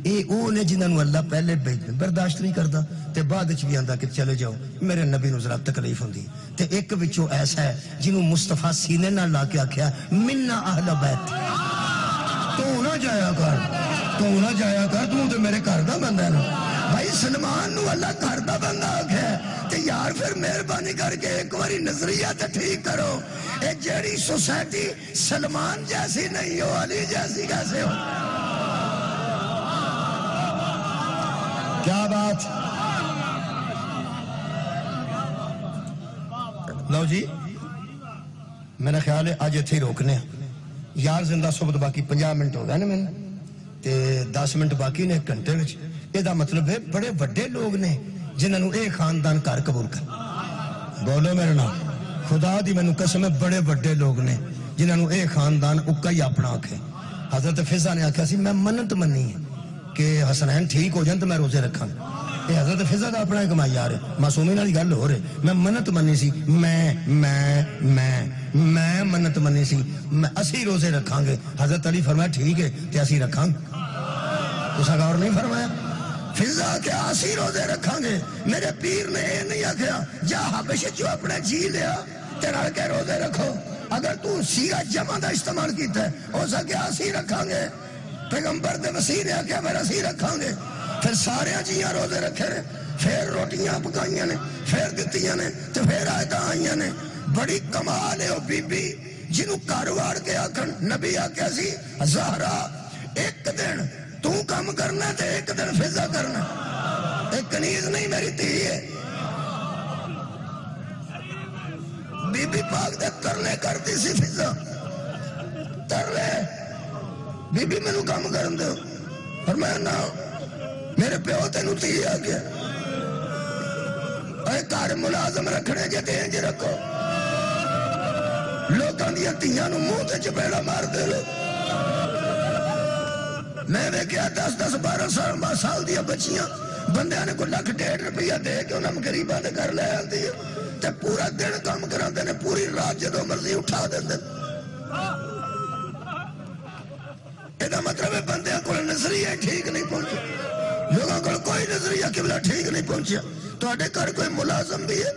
اے او نے جنہاں نوں اللہ پہلے برداشت نہیں کردا تے بعد وچ بھی آندا کہ چلے جاؤ، میرے نبی نوں ذرا تکلیف ہوندی، تے ایک وچوں ایسا ہے جنوں مصطفیٰ سینے نال لا کے آکھیا منا اہل بیت، تو نہ جایا کر، تو نہ جایا کر، تو تے میرے گھر دا بندہ ہے نا۔ بھائی سلمان نو اللہ گھر دا بندہ آکھیا تے یار پھر مہربانی کر کے ایک باری نظریہ تے ٹھیک کرو، اے جیڑی سوسائٹی سلمان جیسی نہیں ہو علی جیسی کیسے ہو؟ کیا بات؟ لو جی میرا خیال ہے آج اتھے روکنے یار زندہ صحبت باقی 50 منٹ ہو گئے نا، میں تے 10 منٹ باقی نے 1 گھنٹے وچ، یہ دا مطلب ہے بڑے وڈے لوگ نے جنہاں نوں اے خاندان گھر قبول کر، بولو میرے نام خدا دی مینوں قسم ہے، بڑے وڈے لوگ نے جنہاں نوں اے خاندان اکا ہی اپنا آکھے۔ حضرت فضا نے آکھیا سی میں منت مننی ہے کہ حسنین ٹھیک ہو جائیں تو میں روزے رکھاں، یہ حضرت فضا دا اپنا ایک معیار ہے، معصومی والی گل ہو رہے، میں منت مننی سی، میں منت مننی سی میں اسی روزے رکھاں گے، حضرت علی فرمایا ٹھیک ہے تے اسی رکھاں گے، تساں غور نہیں فرمایا؟ فضا کے اسی روزے رکھاں گے، میرے پیر نے یہ نہیں آکھیا جا حبش جو اپنے جی لیا تے رل کے روزے رکھو، اگر تو سیرہ جمع دا استعمال کیتا ہے ہو سکے اسی رکھاں گے، پیغمبر دے مسیح نے آکھیا پھر اسی رکھاں گے، پھر سارے جیاں روزے رکھے نے، پھر روٹیاں پکائیاں نے، پھر دتیاں نے، تے پھر آیتاں آئیاں نے۔ بڑی کمال ہے او بی بی جنوں گھر واڑ کے آکھن، نبی آکھیا سی زہرا ایک دن تو کام کرنا تے ایک دن فضا کرنا، ایک کنیز نہیں میری تھی ہے۔ بی بی پاک دے ترلے کرتی سی فضا، ترلے بی بی میں نو کام کرن دے، فرمایا نا میرے پیو تینوں تھی آ گیا، اے کار ملازم رکھنے جے تے انج رکھو، لوگوں دیا تیاں نو منہ تے چپیڑا مار دے لو میں دیکھا 10-10 12 سال دیا بچیاں بندیاں نے کوئی لاکھ 1.5 روپیہ دے کے انہوں غریباں دے گھر لے آتی ہے تے پورا دن کام کراندے نے پوری رات جدوں مرضی اٹھا دیندے یہ مطلب ہے بندیاں کو نظریہ ٹھیک نہیں پہنچا لوگوں کو کوئی نظریہ قبلہ ٹھیک نہیں پہنچا تواڈے گھر کوئی ملازم بھی ہے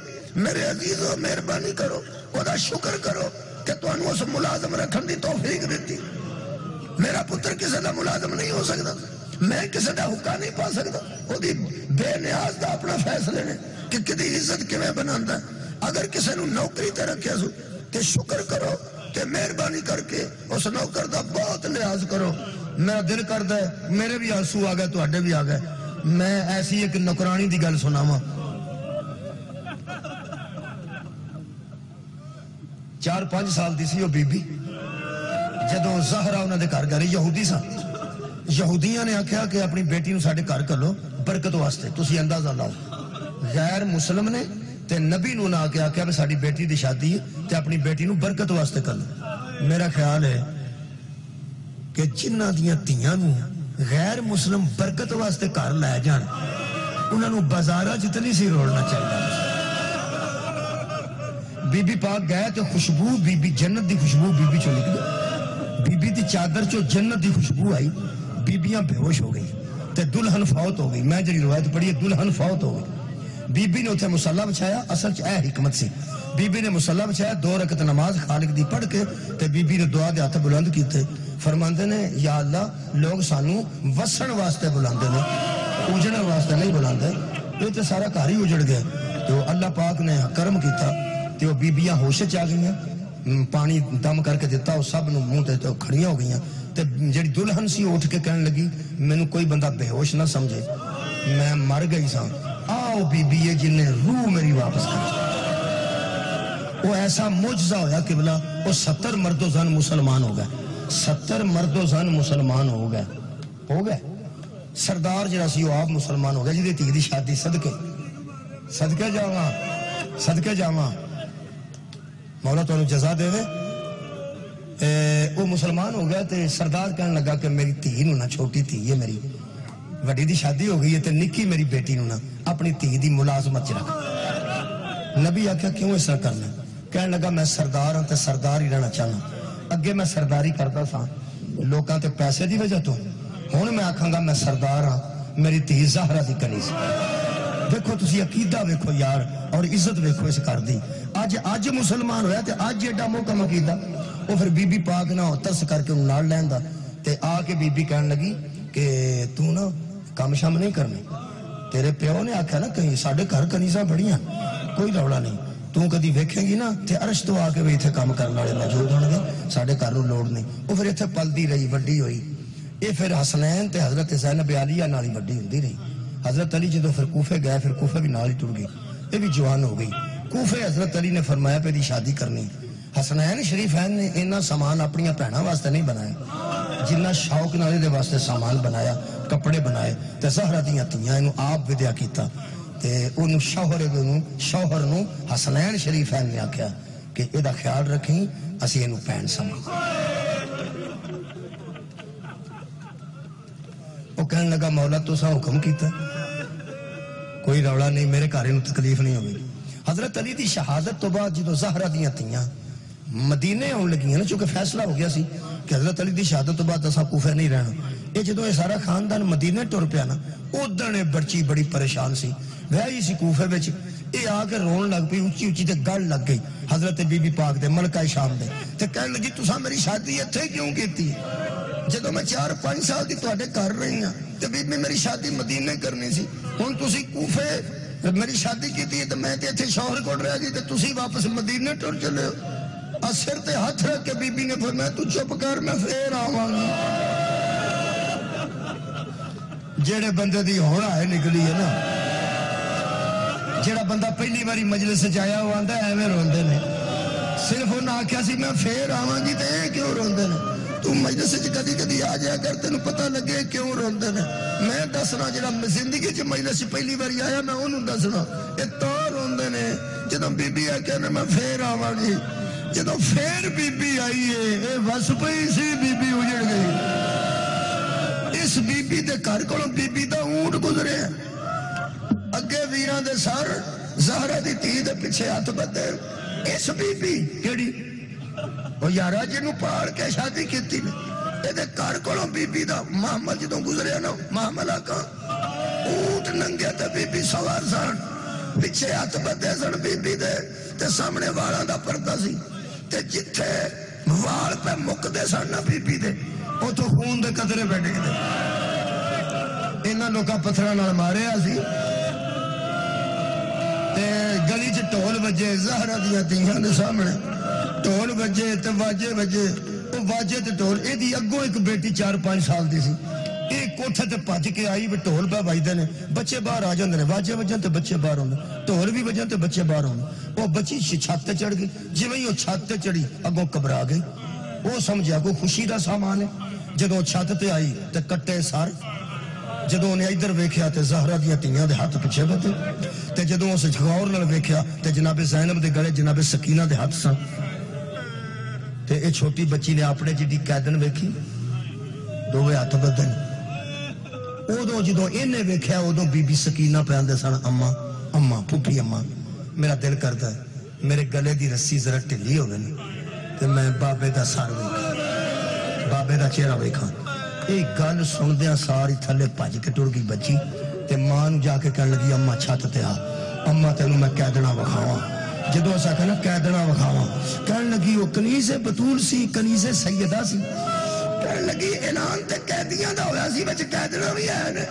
میرے عزیزو مہربانی کرو وہ دا شکر کرو کہ تانوں اس ملازم رکھن دی توفیق دیتی میرا پتر کسی دا ملازم نہیں ہو سکتا میں کسی دا حقہ نہیں پا سکتا وہ دی بے نیاز دا اپنا فیصلے نے کہ کدی عزت کیویں بناندا اگر کسی نو نوکری تے رکھیا سو تے شکر کرو کہ مہربانی کر کے اس نوکر دا بہت لحاظ کرو میرا دل کردا ہے میرے بھی آنسو آ گئے تواڈے بھی آ گئے میں ایسی ایک نوکرانی دی گل سناواں 4-5 سال دی سی وہ بی بی جدوں زہرا انہاں دے گھر گئی یہودی سن یہودیاں نے آکھیا کہ اپنی بیٹی نو ساڈے گھر کلو برکت واسطے تسی اندازہ لاؤ غیر مسلم نے تے نبی نو نہ آکھیا کہ ساڈی بیٹی دی شادی ہے تے اپنی بیٹی نو برکت واسطے کر لو میرا خیال ہے کہ جنہ دیاں تیاں نو غیر مسلم برکت واسطے گھر لے جان انہاں نو بازاراں وچ نہیں سی روڑنا چاہیے بی بی پاک گئے تو خوشبو بی بی جنت دی خوشبو بی بی چو نکلی بی بی دی چادر چو جنت دی خوشبو آئی بی بیاں بے ہوش ہو گئی تے دلہن فوت ہو گئی میں جڑی روایت پڑھی ہے دلہن فوت ہو گئی بی بی نے اتنے مصلی بچھایا اصل اے حکمت سی بی بی نے مصلی بچھایا 2 رکعت نماز خالق دی پڑھ کے تے بی بی نے دعا دے ہاتھ بلند کیتے فرماندے نے یا اللہ لوگ سانو وسن واسطے بلاندے نے اجڑن واسطے نہیں بلاندے یہ تے سارا گھر ہی اجڑ گیا تو اللہ پاک نے کرم کیتا تے وہ بیبیاں ہوش چ آ گئیاں پانی دم کر کے دیتا وہ سب منہ تے کھڑیاں ہو گئیاں تے جڑی دلہن سی اٹھ کے کہنے لگی مینوں کوئی بندہ بے ہوش نہ سمجھے میں مر گئی سا آؤ بی بی ہے جن نے روح میری واپس کر وہ ایسا معجزہ ہویا کہ بلا وہ 70 مرد و زن مسلمان ہو گئے 70 مرد و زن مسلمان ہو گئے سردار جڑا سی وہ آپ مسلمان ہو گیا جی دھی دی شادی صدقے جاواں مولا تو جزا دے وہ مسلمان ہو گیا تے سردار کہنے لگا کہ میری دھی نو نا چھوٹی دھی ہے میری وڈی دی شادی ہو گئی ہے تے نکی میری بیٹی نو نا اپنی دھی دی ملازمت چ رکھ نبی آکھیا کیوں اس طرح کرنا کہنے لگا میں سردار ہوں تے سردار ہی رہنا چاہنا اگے میں سرداری کرتا سا لوکاں تے پیسے دی وجہ تو ہن میں آکھاں گا میں سردار ہاں میری دھی زہرا دی کنیز دیکھو تسی عقیدہ ویکھو یار اور عزت ویکھو اس کر دی اج مسلمان ہویا تے اج ایڈا محکم عقیدہ وہ پھر بی بی پاک نہ ترس کر کے انہوں نال لیندا تے آ کے بی بی کہنے لگی کہ تو نا کام شام نہیں کرنے تیرے پیو نے آکھیا نا کہیں ساڈے گھر کنیزاں بڑیاں کوئی رولا نہیں تو کدی ویکھیں گی نا تے عرش تو آ کے بھی ایتھے کام کرن والے موجود ہون گے ساڈے گھر نوں لوڑ نہیں وہ پھر ایتھے پلدی رہی وڈی ہوئی یہ پھر حسنین تے حضرت زینب عالیہ نال ہی وڈی ہوندی رہی حضرت علی جدو پھر کوفے گئے پھر کوفے بھی نال ہی ٹر گئی یہ بھی جوان ہو گئی کوفے حضرت علی نے فرمایا پہ دی شادی کرنی حسنین شریفین نے اینا سامان اپنی بہنوں واسطے نہیں بنایا جنہ شوق نالے دے واسطے سامان بنایا کپڑے بنائے تے زہرا دیاں تیاں اینو آپ ودیا کیتا تے انہوں شوہر نو حسنین شریفین نے آکھیا کہ اے دا خیال رکھیں اسی اینو پہن سما وہ کہنے لگا مولا تو سا حکم کیتا کوئی رولا نہیں میرے گھر نو تکلیف نہیں ہوگی حضرت علی دی شہادت تو بعد جدو زہرا دیاں تیاں مدینے آن لگی نا چونکہ فیصلہ ہو گیا سی کہ حضرت علی دی شہادت تو بعد اساں کوفے نہیں رہنا یہ جدو یہ سارا خاندان مدینے ٹر پیا نا ادھر بچی بڑی پریشان سی وہی سی کوفے وچ یہ آ کے رون لگ پئی اچھی اچھی تے گل لگ گئی حضرت بی بی پاک دے ملکہ شام دے تے کہنے لگی تساں میری شادی ایتھے کیوں کیتی جدو میں 4-5 سال دی تواڈے کر رہی ہاں تے بی بی میری شادی مدینے کرنی سی ہن تسی کوفے میری شادی کیتی ہے تے میں تے ایتھے شوہر کول رہ گئی تے تسی واپس مدینے ٹر چلے ہو سر تے ہاتھ رکھ کے بی بی نے فرمایا تو چپ کر میں پھر آواں گی جڑے بندے دی ہونا ہے نکلی ہے نا جڑا بندہ پہلی باری مجلس وچ آیا وہ آندا ایویں روندے نے صرف انہاں آکھیا سی میں پھر آواں گی تے اے کیوں روندے نے تو مجلس وچ کدی کدی آ جایا کر تینوں پتہ لگے کیوں روندے نے میں دسنا جڑا زندگی وچ مجلس پہلی باری آیا میں انہوں دسنا اے تو روندے نے جدوں بی بی آ کے میں پھر آواں گی جدو پھر بی بی آئی ہے بس پئی سی بی بی اجڑ گئی اس بی بی دے گھر کو بی بی دا اونٹ گزرے اگے ویران دے سر زہرا دی تھی دے پیچھے ہاتھ بدے اس بی بی کیڑی وہ یارا جنوں پاڑ کے شادی کیتی نے دے گھر کو بی بی دا محمد جدوں گزرے نا محمد آقا اونٹ ننگے تے بی بی سوار سن پیچھے ہاتھ بدے سن بی بی دے تے سامنے والاں دا پردہ سی تے جتھے وال پہ مکدے سن نا بی بی دے او تو خون دے قطرے پہ ڈگ دے انہاں لوکاں پتھراں نال ماریا سی تے گلی چ ٹول بجے زہرا دیاں تیاں دے سامنے ٹول بجے تے واجے بجے وہ واجے تے ٹول اے دی اگوں ایک بیٹی 4-5 سال دی سی اے کوٹھے تے بھج کے آئی بھی ٹول پہ بجدے نے بچے باہر آ جاندے نے واجے وجن تے بچے باہر ہوندے ٹول بھی وجن تے بچے باہر ہوندے وہ بچی چھت تے چڑھ گئی جویں وہ چھت تے چڑھی اگوں گھبرا گئی وہ سمجھا کوئی خوشی دا سامان ہے جدوں چھت تے آئی تے کٹے سر جدوں نے ادھر ویکھیا تے زہرا دیاں تیاں دے ہاتھ پیچھے بدے تے جدوں اس غور نال ویکھیا تے جناب زینب دے گلے جناب سکینہ دے ہاتھ سن تے اے چھوٹی بچی نے اپنے جڈی قیدن ویکھی دوویں ہاتھ بدے اودوں جدوں اینے ویکھیا اودوں بی بی سکینہ پہ آندے سن اماں اماں پھوپھی اماں میرا دل کردا ہے میرے گلے دی رسی ذرا ٹھلی ہوے نا تے میں بابے دا سر ویکھاں بابے دا چہرہ ویکھاں ایک گل سندیاں ساری تھلے بھج کے ٹر گئی بچی تے ماں نوں جا کے کہن لگی اماں چھت تے آ اماں تینوں میں قیدنا وکھاواں جدوں اسا کہنا قیدنا وکھاواں کہن لگی وہ کنیز بطول سی کنیز سیدہ سی کہن لگی اعلان تے قیدیاں دا ہویا سی وچ قیدنا بھی ہے نے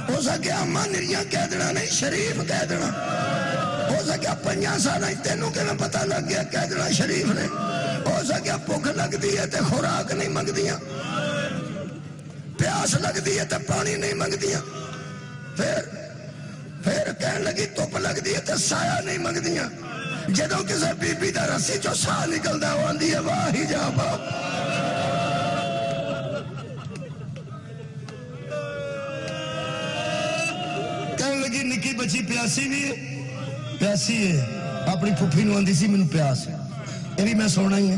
ہو سکیا اماں نریاں قیدنا نہیں شریف قیدنا ہو سکیا 5 سال تینوں کہ میں پتہ لگ گیا قیدنا شریف نے ہو سکیا بھوک لگدی ہے تے خوراک نہیں منگدیاں پیاس لگدی ہے تے پانی نہیں منگدیاں پھر کہن لگی دھوپ لگدی ہے تے سایہ نہیں منگدیاں جدوں کسے بی بی دا رسی چوں ساہ نکلدا وہ آندی ہے واہ ہی جا باپ کہن لگی نکی بچی پیاسی بھی ہے پیاسی ہے اپنی پھپھی نوں آندی سی مینوں پیاس ہے یہ بھی میں سونا ہی ہے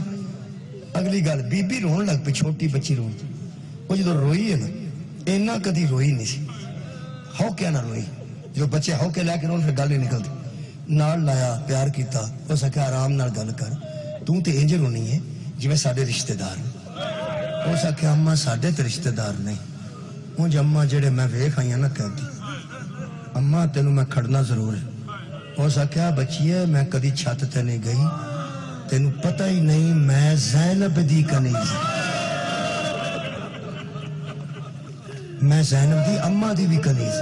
اگلی گل بی بی رون لگ پی چھوٹی بچی رون وہ جدو روئی ہے نا اینا کدی روئی نہیں سی ہو کیا نہ روئی جو بچے ہو کے لے کے رون پھر گل نہیں نکلتی نال لایا پیار کیتا وہ سکا آرام نال گل کر توں تے انج رونی ہے جو ساڈے رشتہ دار وہ سکا اماں ساڈے تے رشتہ دار نہیں وہ اماں جڑے میں ویکھ آئی نا کہتی اماں تینوں میں کھڑنا ضرور ہے وہ سکا بچیے میں کدی چھت تے نہیں گئی تینوں پتہ ہی نہیں میں زینب دی کنیز میں زینب دی اماں دی بھی کنیز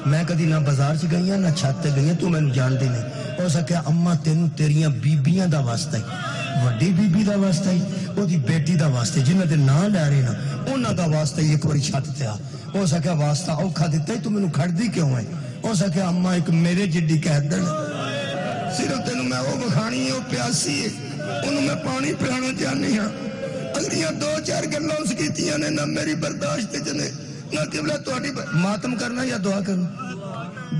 میں کدی نہ بازار چ گئی نہ چھت تے گئی تو مینوں جاندی نہیں ہو سکیا اماں تینوں تیریاں بیبیاں دا واسطہ ہی وڈی بی بی دا واسطہ ہی او دی بیٹی دا واسطے جنہاں دے نام لے رہے نا انہاں دا واسطہ ہی ایک واری چھت تے آ ہو سکیا واسطہ اوکھا دتا ہی تو مینوں کھڑدی کیوں ہے ہو سکیا اماں ایک میرے جڈی کہہ دن صرف تینوں میں وہ بکھانی ہے وہ پیاسی ہے انہوں میں پانی پلانا چاہنی ہاں اگلیاں 2-4 گلاں اس کیتیاں نے نہ میری برداشت جنے نہ قبلہ تہاڈی ماتم کرنا یا دعا کرنا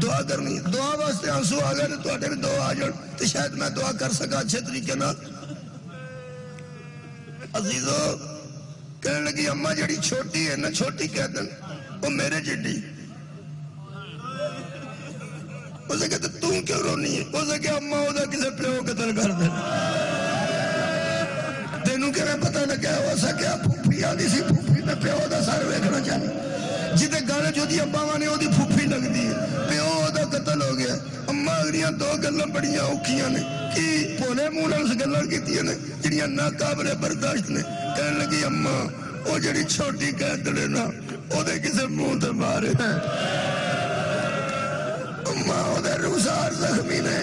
دعا کرنی دعا واسطے آنسو آ گئے تو بھی دعا آ جان تو شاید میں دعا کر سکا اچھے طریقے نہ عزیزو کہنے لگی اماں جڑی چھوٹی ہے نا چھوٹی کہہ دن وہ میرے جڈی اسے کہتے تم کیوں رونی ہے اسے کہ اماں ہوتا کسے پیو قتل کر دے تینوں کہ میں پتہ نہ کیا ہو سکیا پھوپھی آدھی سی پھوپھی میں پیو دا سار ویکھنا چاہنی جتے گانے جو دی اباواں نے وہ دی پھوپھی لگ دی ہے پیو دا قتل ہو گیا اماں اگریاں 2 گلاں بڑیاں اوکھیاں نے کہ پولے منہ نال اس گلاں کیتیاں نے جڑیاں ناقابل برداشت نے کہنے لگی اماں وہ جڑی چھوٹی کہہ دے نا او دے کسے منہ تے مارے اماں او دے روزار زخمی نے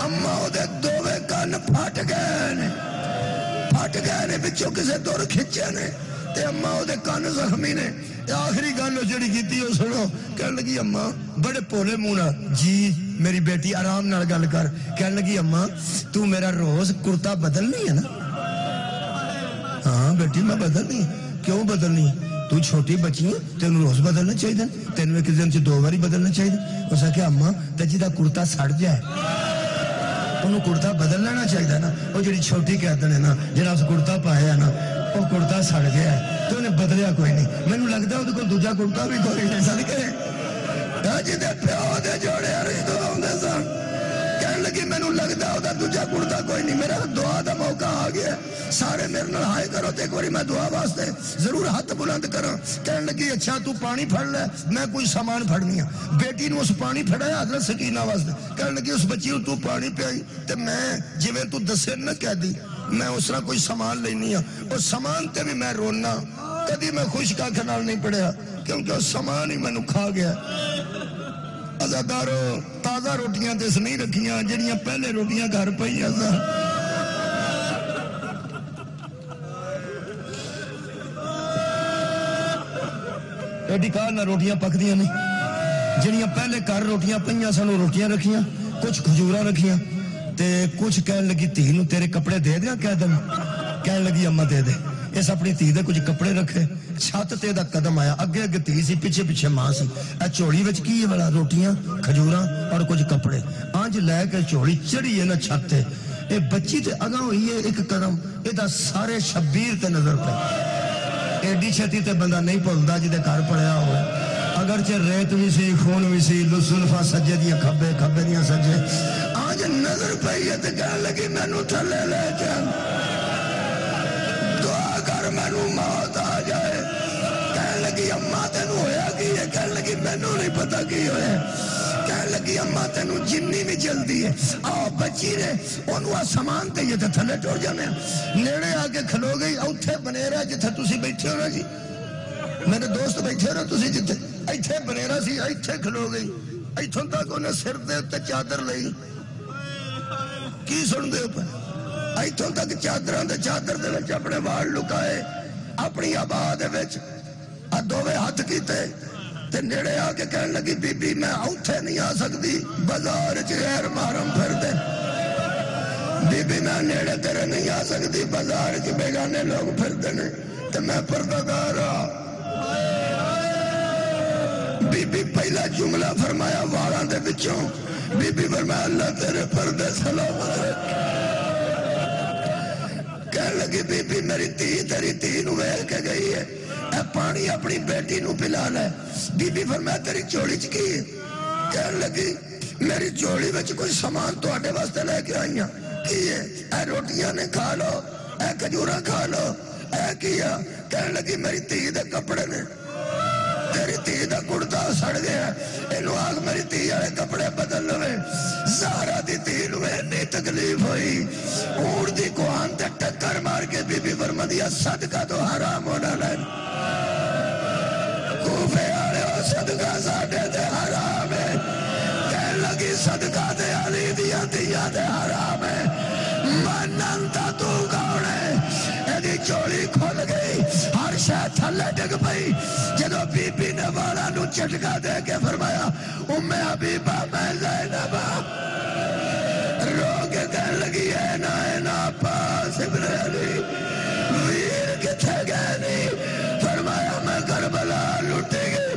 اماں او دے 2 کان پھٹ گئے نے بچوں کسے دور کھچے نے تے اماں او دے کان زخمی نے آخری گل جڑی کیتی او سنو کہنے لگی اماں بڑے پولے منہ نال جی میری بیٹی آرام نال گل کر کہنے لگی اماں تو میرا روز کرتا بدلنی ہے نا ہاں بیٹی میں بدلنی کیوں بدلنی تو چھوٹی بچی ہے تینوں روز بدلنا چاہیے تینوں ایک دن سے 2 باری بدلنا چاہیے اس نے کہا اماں تے جدا کرتا سڑ جائے انہوں کرتا بدل لینا چاہیے نا. وہ جڑی چھوٹی قیادت ہے نا جڑا اس کرتا پایا ہے نا وہ کرتا سڑ گیا ہے تو انہیں بدلیا کوئی نہیں. مینوں لگتا وہ دوجا کرتا بھی کوئی نہیں سڑ کے جہاں پیو دے جوڑے رشتہ آتے سن کہنے لگی مینوں لگتا وہ دوجا کرتا کوئی نہیں. میرا دعا دا موقع آ گیا سارے میرے نال ہائے کرو تے ایک باری میں دعا واسطے ضرور ہاتھ بلند کراں. کہنے لگی اچھا تو پانی پھڑ لے میں کوئی سامان پھڑنی ہے. بیٹی نے اس پانی پھڑایا حضرت سکینہ واسطے. کہنے لگی اس بچی کو تو پانی پیائی تے میں جویں تو دسے نہ کہہ دی میں اس طرح کوئی سامان لینی ہے. اور سامان تے بھی میں رونا کدی میں خشک آنکھ نال نہیں پڑھیا کیونکہ وہ سامان ہی مینوں کھا گیا. عزادارو تازہ روٹیاں دس نہیں رکھیاں جڑیاں پہلے روٹیاں گھر پئیاں سن. ایڈی کار نہ روٹیاں پکدیاں نہیں جڑیاں پہلے گھر روٹیاں پئیاں سن وہ روٹیاں رکھیاں کچھ کھجوراں رکھیاں تے کچھ کہنے لگی دھی نوں تیرے کپڑے دے دیاں کہہ دیں. کہنے لگی اماں دے دے. اس اپنی دھی دے کچھ کپڑے رکھے چھت تے دا قدم آیا اگے اگے دھی سی پیچھے پیچھے ماں سی. اے چوڑی وچ کی ہے والا روٹیاں کھجوراں اور کچھ کپڑے. آنج لے کے چوڑی چڑھی ہے نا چھت تے اے بچی تے اگاں ہوئی ہے ایک قدم اے دا سارے شبیر تے نظر پہ. ایڈی چھتی تے بندہ نہیں بھولدا جدے گھر پڑیا ہوئے اگرچہ ریت بھی سی خون بھی سی زلفاں سجے دیاں کھبے کھبے دیاں سجے. آج نظر پئی ہے تے کہنے لگی مینوں تھلے لے چل دعا کر مینوں موت آ جائے. کہنے لگی اماں تینوں ہویا کی ہے. کہنے لگی مینوں نہیں پتہ کی ہوئے. کہنے لگی اماں تینوں جنی بھی جلدی ہے. آؤ بچی نے انہوں سامان تے یہ تے تھلے ٹوڑ جانے نیڑے آ کے کھلو گئی اوتھے بنیرا جتھے تسی بیٹھے ہو نا جی میرے دوست بیٹھے ہو نا تسی جتھے ایتھے بنیرا سی ایتھے کھلو گئی ایتھوں تک انہیں سر دے تے چادر لئی کی سن دے پہ ایتھوں تک چادران دے چادر دے وچ اپنے وال لکائے اپنی آباد وچ دووے ہاتھ کیتے تے نیڑے آ کے کہنے لگی بی بی میں اوتھے نہیں آ سکتی بازار چ غیر محرم پھر دے. بی بی میں نیڑے تیرے نہیں آ سکتی بازار چ بیگانے لوگ پھر دے تے میں پردہ دار ہاں. بی بی پہلا جملہ فرمایا والاں دے وچوں بی بی فرمایا اللہ تیرے پردے سلامت رکھے. کہنے لگی بی بی میری تھی تیری تھی نو ویکھ کے گئی ہے اے پانی اپنی بیٹی نو پلا لے. بی بی فرمایا تیری چوڑی چ کی ہے. کہنے لگی میری چوڑی وچ کوئی سامان تواڈے واسطے لے کے آئیاں کی ہے. اے روٹیاں نے کھا لو اے کھجوراں کھا لو اے کیا. کہنے لگی میری تھی دے کپڑے نے تیری تھی دا کرتا سڑ گیا انہوں آگ میری تھی والے کپڑے بدل لوے. زہرا دی تھی نو اتنی تکلیف ہوئی اونٹ دی کوہان تے ٹکر مار کے بی بی فرمایا صدقہ تو حرام ہونا لین کوفے والے صدقہ ساڈے تے حرام ہے. کہنے لگی صدقہ تے علی دیاں دیاں تے حرام ہے. مننتا تو کون ہے. ایدی چوڑی کھل گئی ہر شے تھلے ڈگ پئی. جدو بی بی نے والا نو چٹکا دے کے فرمایا ام حبیبہ میں زینب رو کے کہنے لگی اے نا پاس ابن علی ویر کتھے گئے نہیں. فرمایا میں کربلا لٹے گئی.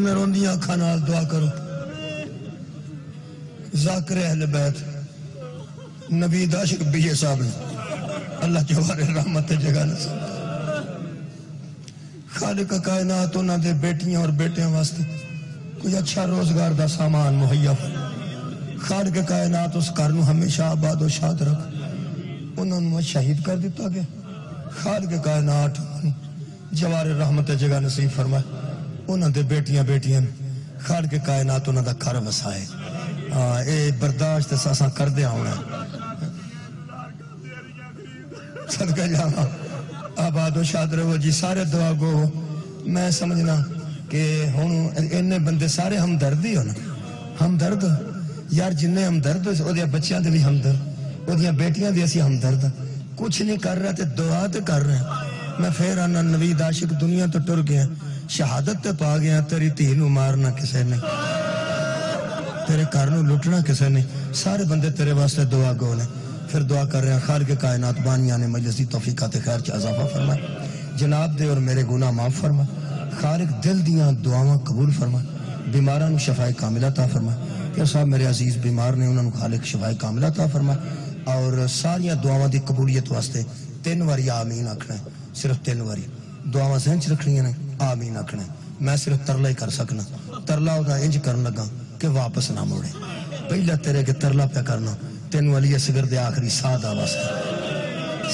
میں روندیاں آنکھاں نال دعا کرو ذاکر اہل بیت نبی عاشق بیے صاحب نے اللہ جوار رحمت جگہ نصیب. خالق کائنات انہاں دے بیٹیاں اور بیٹیاں واسطے کوئی اچھا روزگار دا سامان مہیا فرما. خالق کائنات اس گھر نو ہمیشہ آباد و شاد رکھ. انہاں نو شہید کر دیتا گیا. خالق کائنات جوار رحمت جگہ نصیب فرمائے. انہاں دے بیٹیاں خالق کائنات انہاں دا گھر وسائے. اے برداشت ساساں کر دیا ہونا صدقہ جانا آباد و شاد رہو جی. سارے دعا گو میں سمجھنا کہ ہوں اینے بندے سارے ہمدردی ہو نا ہمدرد یار جنہیں ہمدرد او دیا بچیاں دے بھی ہمدرد او دیا بیٹیاں دے اسی ہمدرد کچھ نہیں کر رہا تے دعا تے کر رہے ہیں. میں پھر آنا نوید عاشق دنیا تو ٹر گیا شہادت تے پا گیا تیری تھی نو مارنا کسے نہیں تیرے گھر نو لٹنا کسے نہیں. سارے بندے تیرے واسطے دعا گو نے. پھر دعا کر رہے ہیں خالق کائنات بانیاں نے مجلس دی توفیقات خیر چ اضافہ فرمائے. جناب دے اور میرے گناہ معاف فرما، خالق دل دیاں دعاواں قبول فرما، بیماراں نو شفائے کاملہ عطا فرما۔ یا صاحب میرے عزیز بیمار نے انہوں نے خالق شفائے کاملہ عطا فرما، اور ساریاں دعاواں دی قبولیت واسطے 3 واری آمین آکھنا ہے، صرف 3 واری دعاواں ذہن چ رکھنیاں نے، آمین آکھنا ہے۔ میں صرف ترلا ہی کر سکنا، ترلا او دا انج کرن لگا کہ واپس نہ موڑے، پہلا تیرے کے ترلا پہ کرنا تینوں علی اصغر دے آخری ساہ دا واسطے،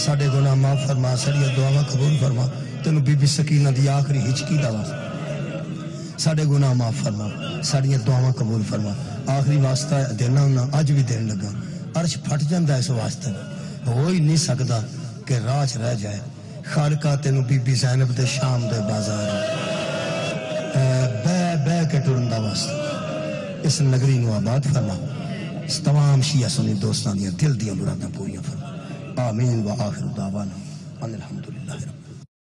ساڈے گناہ معاف فرما، ساڈیاں دعاواں قبول فرما، تینوں بی بی سکینہ دی آخری ہچکی دا واسطے ساڈے گناہ معاف فرما، ساڈیاں دعاواں قبول فرما۔ آخری واسطہ دینا ہونا اج بھی دین لگا، عرش پھٹ جاندا اس واسطے، ہو ہی نہیں سکدا کہ راہ چ رہ جائے۔ خالقہ تینوں بی بی زینب دے شام دے بازار بہ بہ کے ٹرن دا واسطہ اس نگری نو آباد فرما، تمام شیعہ سنی دوستاں دیاں دل دیاں مراداں پوریاں فرما۔ آمین و آخر دعوانا ان الحمدللہ رب